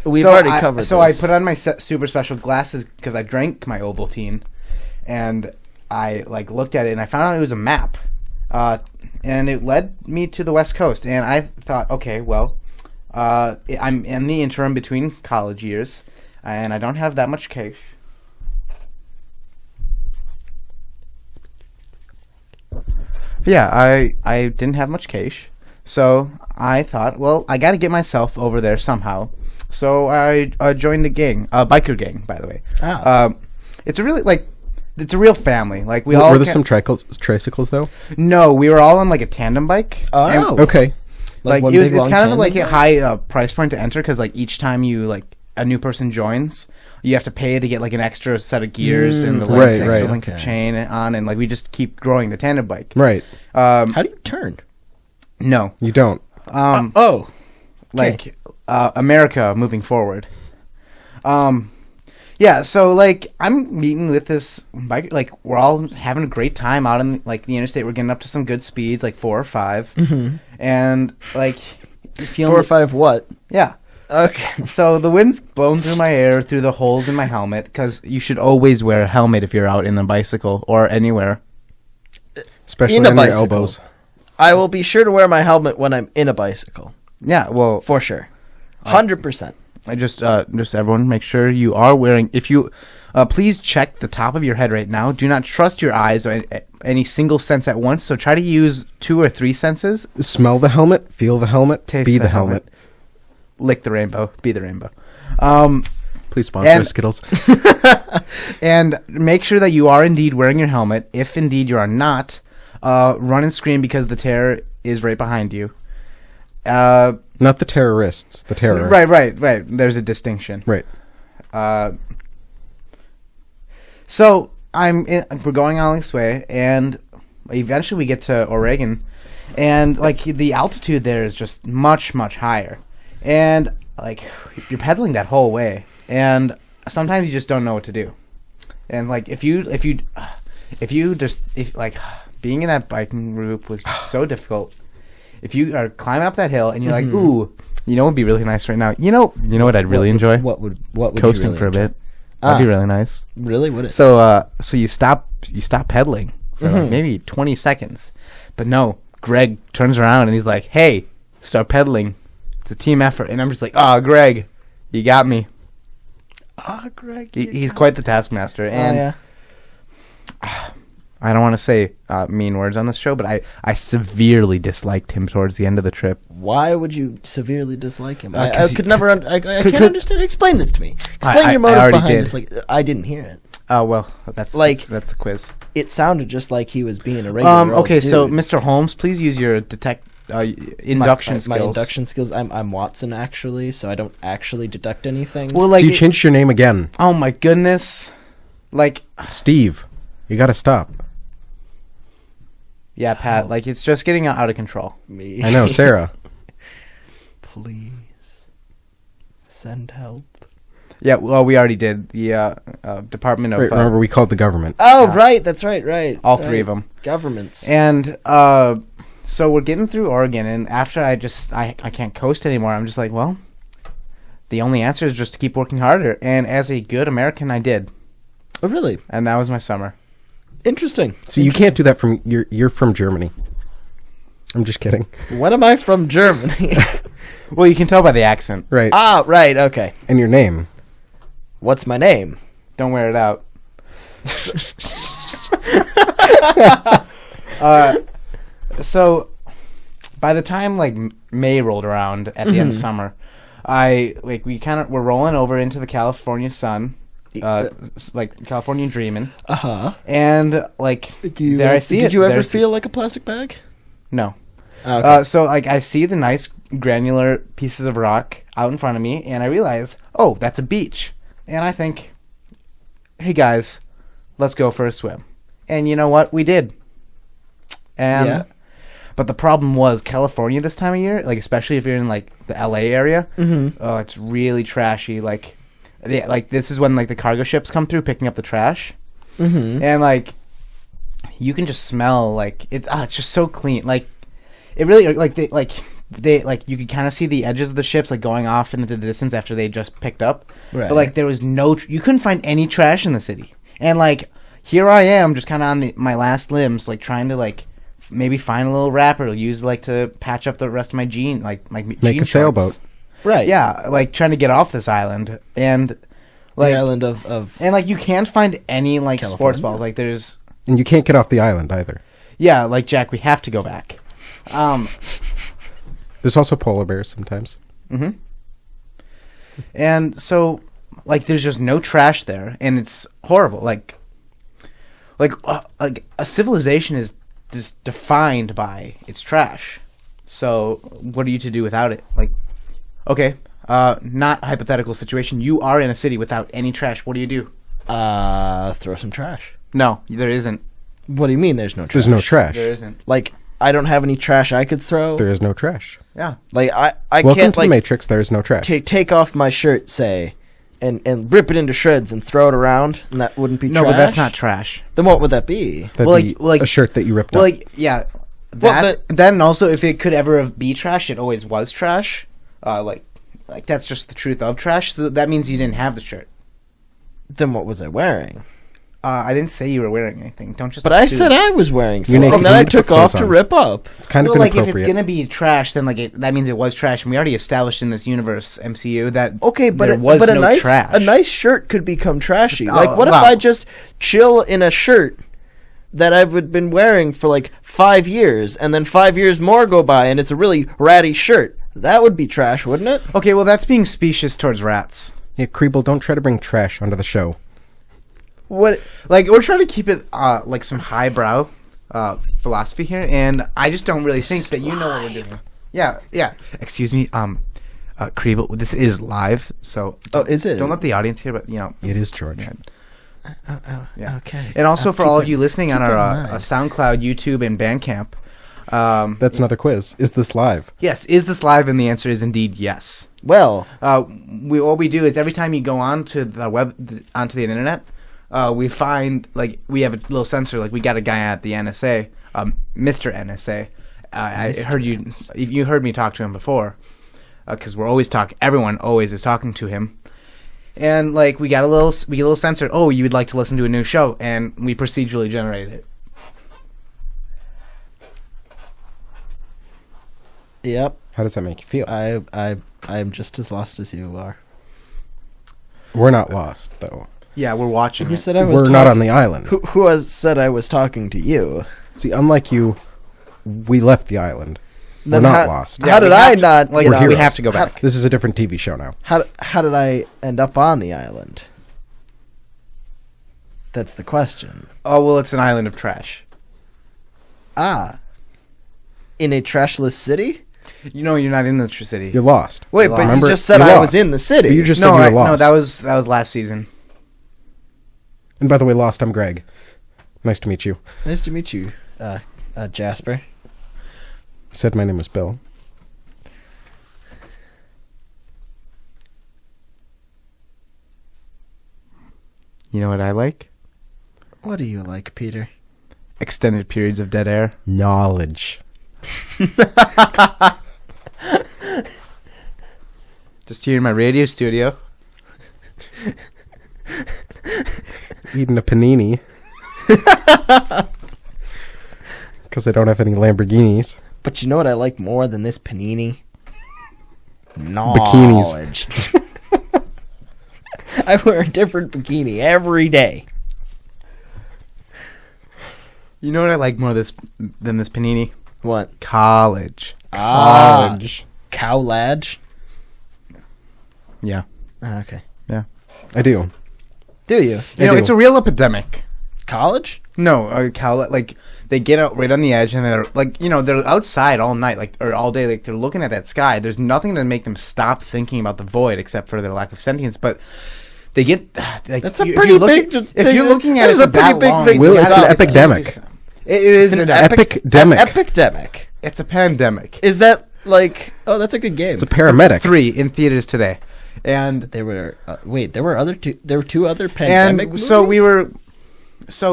We've already covered So this. I put on my super special glasses because I drank my Ovaltine, and I like looked at it and I found out it was a map, and it led me to the West Coast. And I thought, okay, well, I'm in the interim between college years, and I don't have that much cash. Yeah, I didn't have much cash, so I thought, well, I got to get myself over there somehow. So I joined a gang, a biker gang, by the way. Ah. It's a really it's a real family. Like we Were all there some tricycles though? No, we were all on like a tandem bike. Oh. Okay. Like one it was, big, it's long kind of tandem like a bike? high price point to enter because like each time you like a new person joins, you have to pay to get like an extra set of gears and the Right, extra right. link of Okay. chain on, and like we just keep growing the tandem bike. Right. How do you turn? No, You don't. like America moving forward. Yeah, so like I'm meeting with this bike, like we're all having a great time out in like the interstate. We're getting up to some good speeds, like 4 or 5, and like feeling 4 or 5 what? Yeah. Okay. So the wind's blowing through my hair, through the holes in my helmet, because you should always wear a helmet if you're out in the bicycle or anywhere. Especially In a on your bicycle. elbows. I will be sure to wear my helmet when I'm in a bicycle. Yeah, well, For sure. 100%. I just everyone make sure you are wearing. If you, please check the top of your head right now. Do not trust your eyes or any single sense at once. So try to use 2 or 3 senses. Smell the helmet, feel the helmet, Taste be the the helmet. Lick the rainbow. Be the rainbow. Please sponsor And- Skittles. And make sure that you are indeed wearing your helmet. If indeed you are not, run and scream because the terror is right behind you. Not the terrorists, the terror. Right. There's a distinction. Right. So we're going on this way, and eventually we get to Oregon, and like the altitude there is just much higher, and like you're pedaling that whole way, and sometimes you just don't know what to do, and like if being in that biking group was just so difficult. If you are climbing up that hill and you're like, ooh, you know what would be really nice right now? You know what I'd really enjoy? What would Coasting you really for a enjoy? bit. That'd be really nice. Really? Would it? So you stop pedaling for like maybe 20 seconds. But no, Greg turns around and he's like, "Hey, start pedaling. It's a team effort." And I'm just like, "Oh, Greg, you got me." Greg. He's quite the taskmaster, and yeah. I don't want to say mean words on this show, but I severely disliked him towards the end of the trip. Why would you severely dislike him? I 'cause could never. I can't understand. Explain this to me. I Explain your motive already behind did. this. Like I didn't hear it. Oh well, that's the quiz. It sounded just like he was being a regular. Okay, old so dude. Mr. Holmes, please use your induction skills. My induction skills. I'm Watson actually, so I don't actually deduct anything. Well, So like you changed your name again. oh my goodness, like Steve. You gotta stop. yeah, Pat, like it's just getting out of control. Me. I know, Sarah. Please send help. Yeah, well, we already did the Department of Right, remember, we called the government. Oh, right. That's right. all 3 of them. Governments. And so we're getting through Oregon, and after I can't coast anymore, I'm just like, well, the only answer is just to keep working harder. And as a good American, I did, Oh, really? and that was my summer. Interesting. So you can't do that from you're from Germany. I'm just kidding. When am I from Germany? Well, you can tell by the accent. Right. Ah, right. Okay. And your name. What's my name? Don't wear it out. So by the time like May rolled around at the end of summer, we're rolling over into the California sun, like California dreaming, and like there I see it. Did you ever There's feel like a plastic bag? no? Okay. So like I see the nice granular pieces of rock out in front of me, and I realize, oh, that's a beach, and I think, hey guys, let's go for a swim. And you know what? We did. And Yeah. But the problem was California this time of year, like especially if you're in like the LA area, oh, it's really trashy. Like this is when like the cargo ships come through picking up the trash, and like you can just smell like it's just so clean. Like it really they you could kind of see the edges of the ships like going off into the distance after they just picked up. Right. But like there was you couldn't find any trash in the city, and like here I am just kind of on my last limbs, like trying to like. Maybe find a little wrapper, use like to patch up the rest of my jean, like my Make a sailboat. Right. Yeah, like trying to get off this island and like the island of and like you can't find any like California? sports balls. Like there's And you can't get off the island either. yeah, like Jack, we have to go back. There's also polar bears sometimes. And so like there's just no trash there, and it's horrible. Like a civilization is just defined by its trash. So what are you to do without it? Like, okay, not hypothetical situation. You are in a city without any trash. What do you do? throw some trash. No, there isn't. What do you mean there's no trash? There's no trash. There isn't. Like, I don't have any trash I could throw. There is no trash. Yeah. Like, I Welcome can't, to like, the Matrix. There is no trash. take off my shirt, say, and rip it into shreds and throw it around, and that wouldn't be No, trash? but that's not trash. Then what would that be? That'd well, be like- a shirt that you ripped Well, up. like, yeah. Well, That, then also, if it could ever be trash, it always was trash. Like that's just the truth of trash. So that means you didn't have the shirt. Then what was I wearing? I didn't say you were wearing anything. Don't just. But I assume. said I was wearing You're something, naked, and then you I need to put took off clothes to on. rip up. It's kind of Well, like if inappropriate. it's gonna be trash, then like that means it was trash, and we already established in this universe MCU that Okay, but there was but no a nice trash. a nice shirt could become trashy. Oh, Like, what if wow. I just chill in a shirt that I've been wearing for like 5 years, and then 5 years more go by, and it's a really ratty shirt? That would be trash, wouldn't it? Okay, well that's being specious towards rats. Yeah, Kriebel, don't try to bring trash onto the show. What? Like we're trying to keep it like some highbrow philosophy here, and I just don't really think that you know what we're doing. Yeah, yeah. Excuse me, Kriebel, this is live, so Oh, is it? don't let the audience hear, but you know. It is George. Yeah. Okay. And also for keep all it- of you listening on keep it our in mind. SoundCloud, YouTube, and Bandcamp, That's another quiz. Is this live? yes, is this live? And the answer is indeed yes. Well, What we do is every time you go on to the onto the internet, we find like we have a little sensor. Like we got a guy at the NSA, Mr. NSA. I heard you heard me talk to him before, because we're always talking. Everyone always is talking to him. And like we get a little sensor. Oh, you would like to listen to a new show, and we procedurally generate it. yep. How does that make you feel? I'm just as lost as you are. We're not lost, though. Yeah, we're watching. Who it. said I was? We're not on the island. Who has said I was talking to you? See, unlike you, we left the island. We're Then not how- lost. Yeah, How we did I have to- not? Like, We're get on- we heroes. have to go back. This is a different TV show now. How did I end up on the island? That's the question. Oh well, it's an island of trash. Ah. In a trashless city? You know, you're not in the city. You're lost. Wait, Lost. but Remember, you just said you're I lost. was in the city. But you just no, said you were no, lost. that was last season. And by the way, Lost, I'm Greg. Nice to meet you. Nice to meet you, Jasper. Said my name was Bill. You know what I like? What do you like, Peter? Extended periods of dead air. Knowledge. Just here in my radio studio. Eating a panini. Because I don't have any Lamborghinis. But you know what I like more than this panini? Bikinis. Knowledge. I wear a different bikini every day. You know what I like more than this panini? What? College. College. Cow ladge? Yeah. Ah, okay. Yeah. I do. Do you? You know, do. it's a real epidemic. College? No, like they get out right on the edge and they're like, you know, they're outside all night, like or all day, like they're looking at that sky. There's nothing to make them stop thinking about the void except for their lack of sentience. But they get like That's a if pretty you look big at- thing. If you're looking at That it is for a pretty that big long, thing Will, to it's stop. an epidemic. It is an epidemic. Epidemic. It's a pandemic. Is that like? Oh, that's a good game. It's a paramedic. 3 in theaters today, and There were there were other two. There were 2 other pandemic and movies? so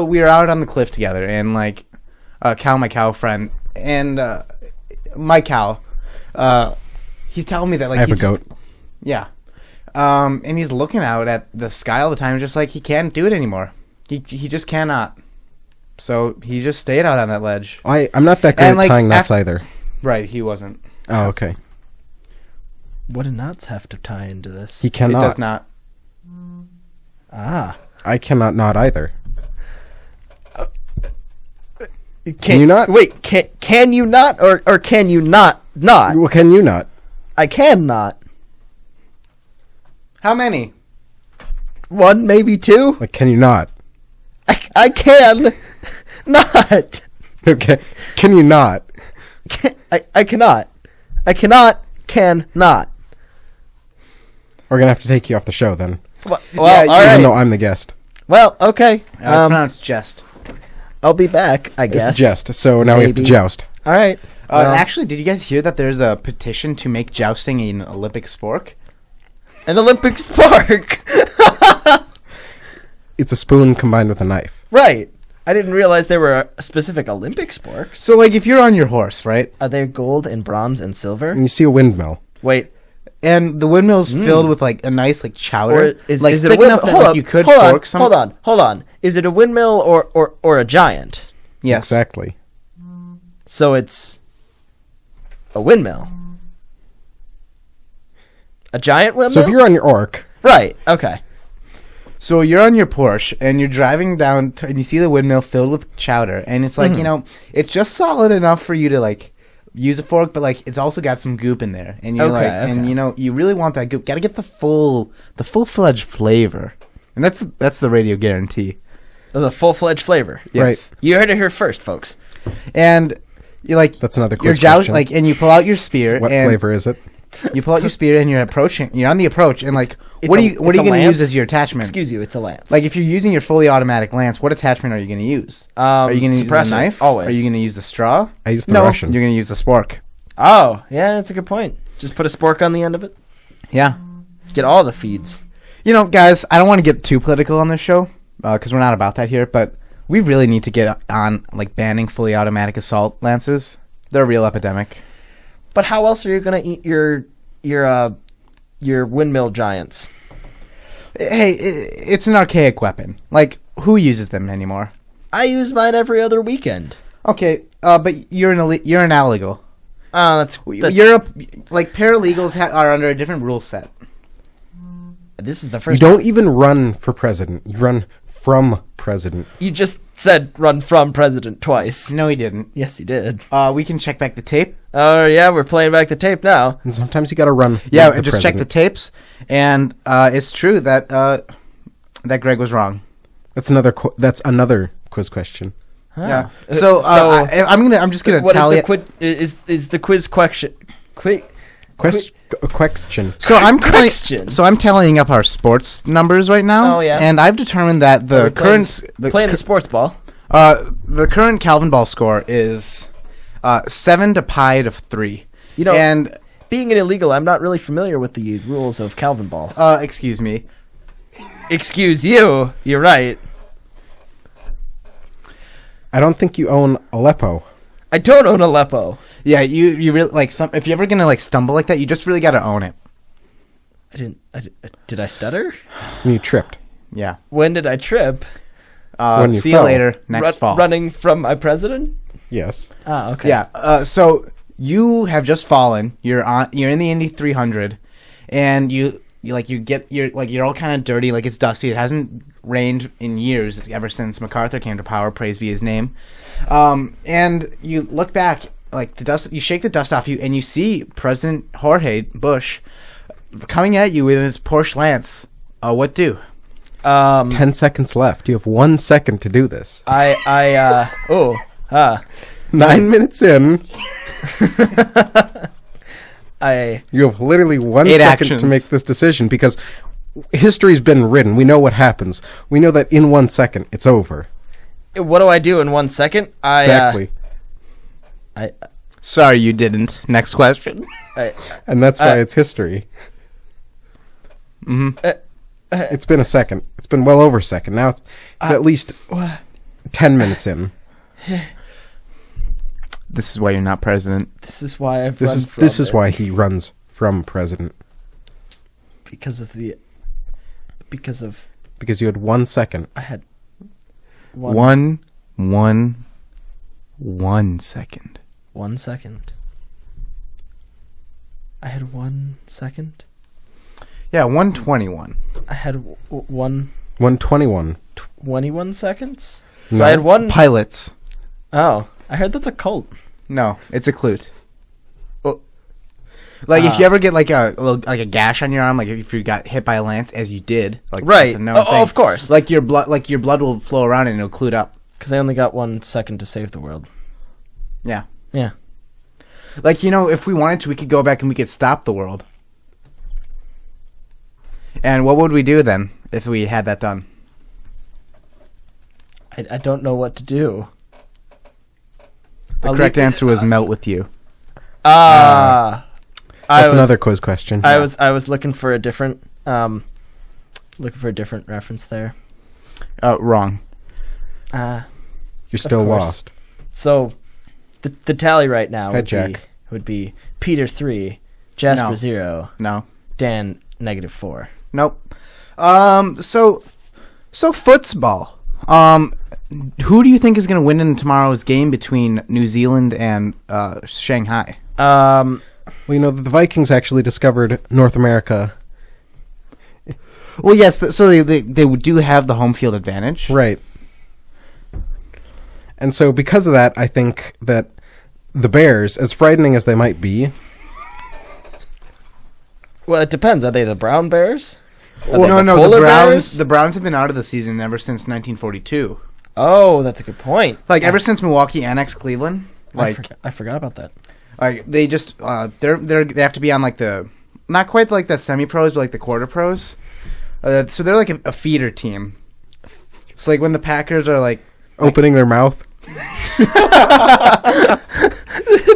we were out on the cliff together, and like Cal, my cow friend, and my cow, he's telling me that like I have a he's goat. yeah, and he's looking out at the sky all the time, just like he can't do it anymore. He just cannot. So he just stayed out on that ledge. I'm not that good And, at like, tying knots either. Right, he wasn't. Oh, okay. What do knots have to tie into this? He It cannot. does not. Ah. I cannot knot either. Can you not? Wait, can you not or can you not? Well, can you not? I can not. How many? 1, maybe 2. Like, can you not? I can not. Okay. Can you not? I cannot. I cannot. We're gonna have to take you off the show then. Well, Yeah, all you- right. Even though I'm the guest. Well, okay. It's pronounced jest. I'll be back, I guess. It's jest. So now we have to Maybe. joust. All right. Well, Actually, did you guys hear that there's a petition to make jousting an Olympic sport? an Olympic sport. It's a spoon combined with a knife. Right. I didn't realize there were specific Olympic sports. So, like, if you're on your horse, right, Are there gold and bronze and silver? And you see a windmill. Wait. and the windmill's filled with like a nice like Or chowder, is like it a thick windmill? enough that Hold like, on, you could hold fork on, some. Hold on. Is it a windmill or a giant? Yes, Exactly. So it's a windmill. A giant windmill? So if you're on your orc, Right, okay. So you're on your Porsche and you're driving down and you see the windmill filled with chowder, and it's like, you know, it's just solid enough for you to like use a fork, but like it's also got some goop in there, and you're Okay, like, okay. and you know, you really want that goop. Got to get the full-fledged flavor, and that's the radio guarantee. Oh, the full-fledged flavor. Yes. You heard it here first, folks. And you like that's another you're quiz question. like, and you pull out your spear. What and flavor is it? You pull out your spear and you're approaching. You're on the approach, and like, It's what a- are you it's going a to use lance? as your attachment? Excuse you, it's a lance. Like if you're using your fully automatic lance, what attachment are you going to use? Are you going to use the suppressor, knife? always. Are you going to use the straw? I use the no, Russian. you're going to use the spork. Oh, yeah, that's a good point. Just put a spork on the end of it. Yeah. Get all the feeds. You know, guys, I don't want to get too political on this show because we're not about that here, but we really need to get on like banning fully automatic assault lances. They're a real epidemic. But how else are you going to eat your windmill giants? Hey, it's an archaic weapon. Like, who uses them anymore? I use mine every other weekend. Okay, but you're an illegal. Oh, that's Like paralegals are under a different rule set. this is the You first. don't even run for president. You run from president. You just said run from president twice. No, he didn't. Yes, he did. We can check back the tape. Oh yeah, we're playing back the tape now. And sometimes you got to run. Yeah, with the just check the president. tapes, and it's true that that Greg was wrong. That's another quiz question. Yeah. So, I'm just gonna What is tally the it. quiz? Is the quiz question? Question. So Question. I'm tallying up our sports numbers right now. Oh, yeah. And I've determined that the playing the sports ball. the current Calvin Ball score is 7 to pi to 3. You know, and being an illegal, I'm not really familiar with the rules of Calvin ball. excuse me. Excuse you. You're right. I don't think you own Aleppo. I don't own Aleppo. Yeah, you really like if you're ever gonna like stumble like that, you just really gotta own it. Did I stutter? And you tripped. Yeah. When did I trip? When you See fell. you later next fall. Running from my president? Yes. Ah, okay. Yeah. So you have just fallen. You're in the Indy 300, and you're all kind of dirty. Like it's dusty. It hasn't rained in years ever since MacArthur came to power. Praise be his name. And you look back, like the dust. You shake the dust off you, and you see President Jorge Bush coming at you with his Porsche Lance. What do? 10 seconds left. You have 1 second to do this. 9 minutes in, you have literally 1 8 second actions. to make this decision because history's been written. We know what happens. We know that in 1 second, it's over. What do I do in 1 second? Exactly. Sorry, you didn't. Next question. And that's why it's history. Mm-hmm. It's been a second. It's been well over a second. Now it's at least 10 minutes in. This is why you're not president. This is why I've This is why he runs from president. Because you had 1 second. I had One second. 1 second. I had 1 second. Yeah, 121. I had 121. 21 seconds. No. So I had one. Pilots. Oh, I heard that's a cult. No, it's a clute. Like if you ever get like a gash on your arm, like if you got hit by a lance, as you did, like Right. that's a known thing. Oh, of course. Like your blood will flow around and it'll clute up. Because I only got 1 second to save the world. Yeah. Yeah. Like, you know, if we wanted to, we could go back and we could stop the world. And what would we do then if we had that done? I don't know what to do. The correct answer was melt with you. That's another quiz question. I was looking for a different reference there. Wrong. You're still course. lost. So the tally right now would be Peter 3, Jasper No. 0, No. Dan -4. Nope. So football. Who do you think is going to win in tomorrow's game between New Zealand and Shanghai? Well, you know, the Vikings actually discovered North America. Well, yes. So they do have the home field advantage. Right. And so because of that, I think that the Bears, as frightening as they might be... Well, it depends. Are they the Brown Bears? Well, no. Polar The Browns. Bears? The Browns have been out of the season ever since 1942. Oh, that's a good point. Like ever since Milwaukee annexed Cleveland. Like I forgot about that. Like they just they have to be on like the not quite like the semi-pros but like the quarter pros. So they're like a feeder team. So like when the Packers are like opening their mouth.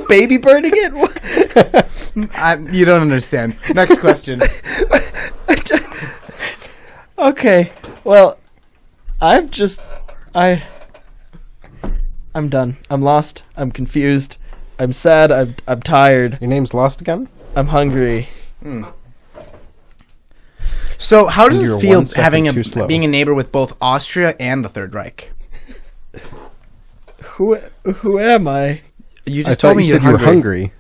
Baby birding it? You don't understand. Next question. Okay. Well, I'm done. I'm lost. I'm confused. I'm sad. I'm tired. Your name's Lost again? I'm hungry. So how does You're it feel 1 second having too slow. being a neighbor with both Austria and the Third Reich? Who am I? You I just thought told me you said you're you were hungry.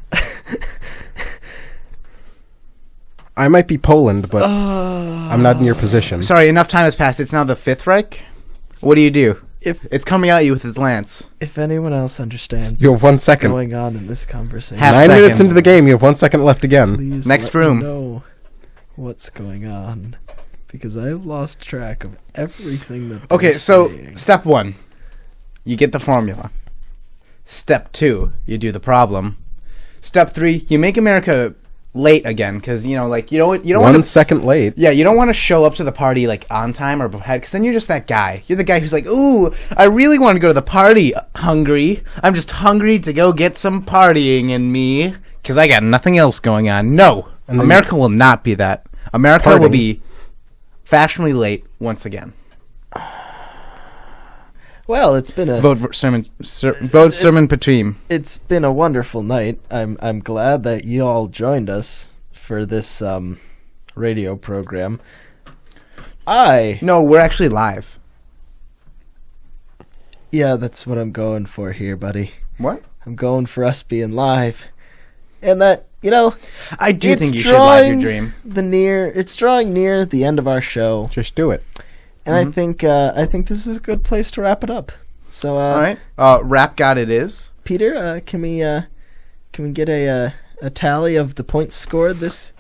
I might be Poland, but I'm not in your position. Sorry, enough time has passed. It's now the Fifth Reich. What do? If It's coming at you with his lance. anyone else understands You have 1 what's second. going on in this conversation, Half 9 second. minutes into the game, you have 1 second left again. please Next let me room. know what's going on, because I've lost track of everything that. Okay, they're so saying. step 1, you get the formula. Step 2, you do the problem. Step 3, you make America late again, because you know, like you don't 1 want to. second late. Yeah, you don't want to show up to the party like on time or ahead, because then you're just that guy. You're the guy who's like, "Ooh, I really want to go to the party. Hungry. I'm just hungry to go get some partying in me, because I got nothing else going on." No, And then America will not be that. America Partying. will be fashionably late once again. Well, it's been a Vote for Sermon Patrim. It's been a wonderful night. I'm glad that you all joined us for this radio program. No, we're actually live. Yeah, that's what I'm going for here, buddy. What? I'm going for us being live, and that I do it's think you should live your drawing dream. It's drawing near the end of our show, Just do it. and I think this is a good place to wrap it up. So, All right. Rap God it is. Peter, can we get a tally of the points scored this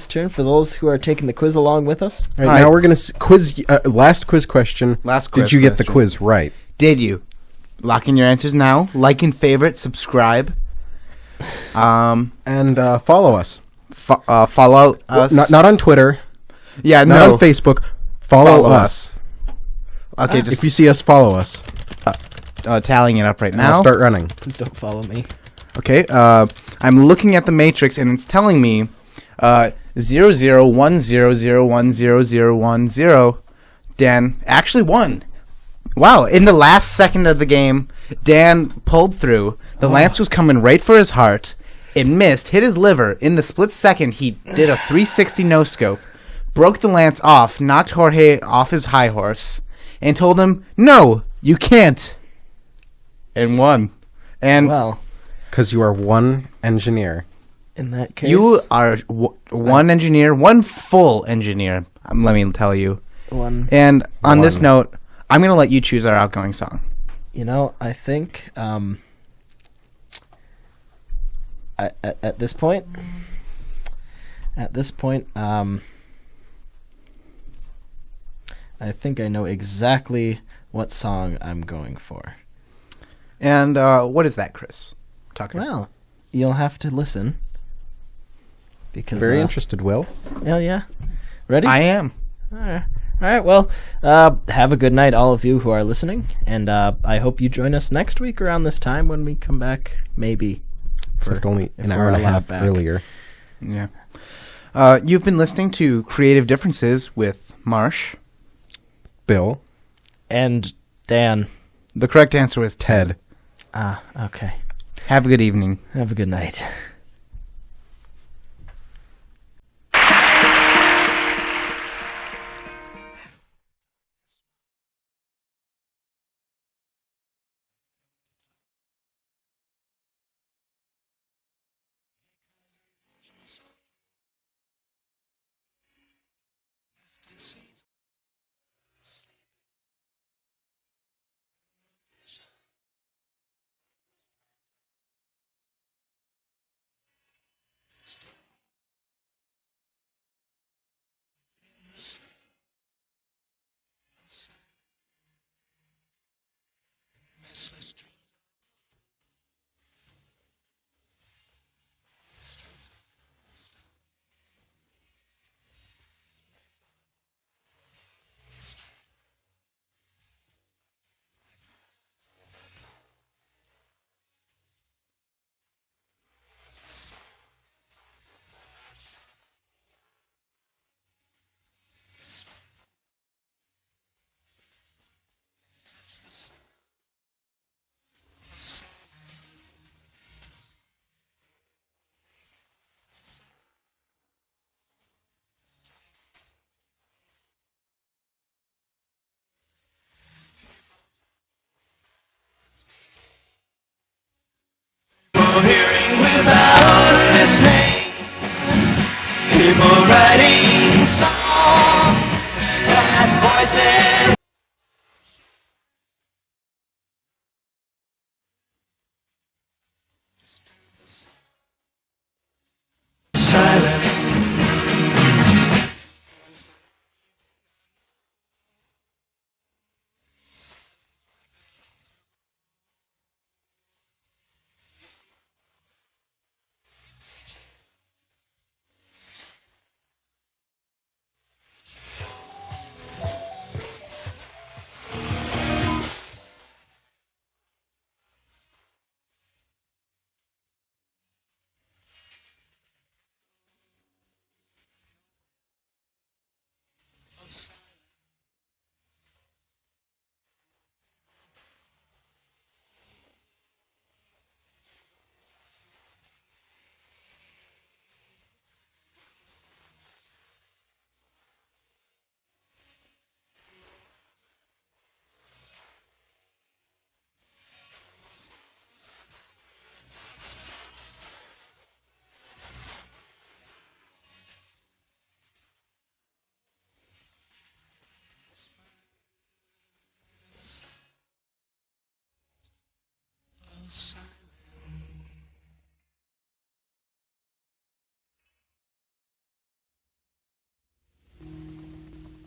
turn for those who are taking the quiz along with us? All right, All now right. we're going to quiz. Last quiz question. Last quiz Did you get the question. quiz right? Did you? Lock in your answers now. Like and favorite. Subscribe. And follow us. Follow us. Not on Twitter. Yeah, Not no. on Facebook. Follow us. Okay, just If you see us, follow us. tallying it up right And I'll now. start running. Please don't follow me. Okay, I'm looking at the matrix and it's telling me 001001001010. Dan actually won. Wow, in the last second of the game, Dan pulled through. The lance was coming right for his heart. It missed, hit his liver. In the split second, he did a 360 no-scope, broke the lance off, knocked Jorge off his high horse, and told him, "No, you can't." And won. And Well, Because you are one engineer. in that case, you are one engineer, one full engineer, let me tell you. one. And on this One. note, I'm going to let you choose our outgoing song. You know, I think at this point, I think I know exactly what song I'm going for. And what is that, Chris Tucker? Well, you'll have to listen. Because Very interested, Will. Oh yeah, ready? I am. All right. Well, have a good night, all of you who are listening, and I hope you join us next week around this time when we come back. Maybe It's like only if an we're hour and a allowed half back. earlier. Yeah. You've been listening to Creative Differences with Marsh. Bill. And Dan. The correct answer was Ted. Okay. Have a good evening. Have a good night. Hearing without listening, people writing songs and voices. Silent. Silent.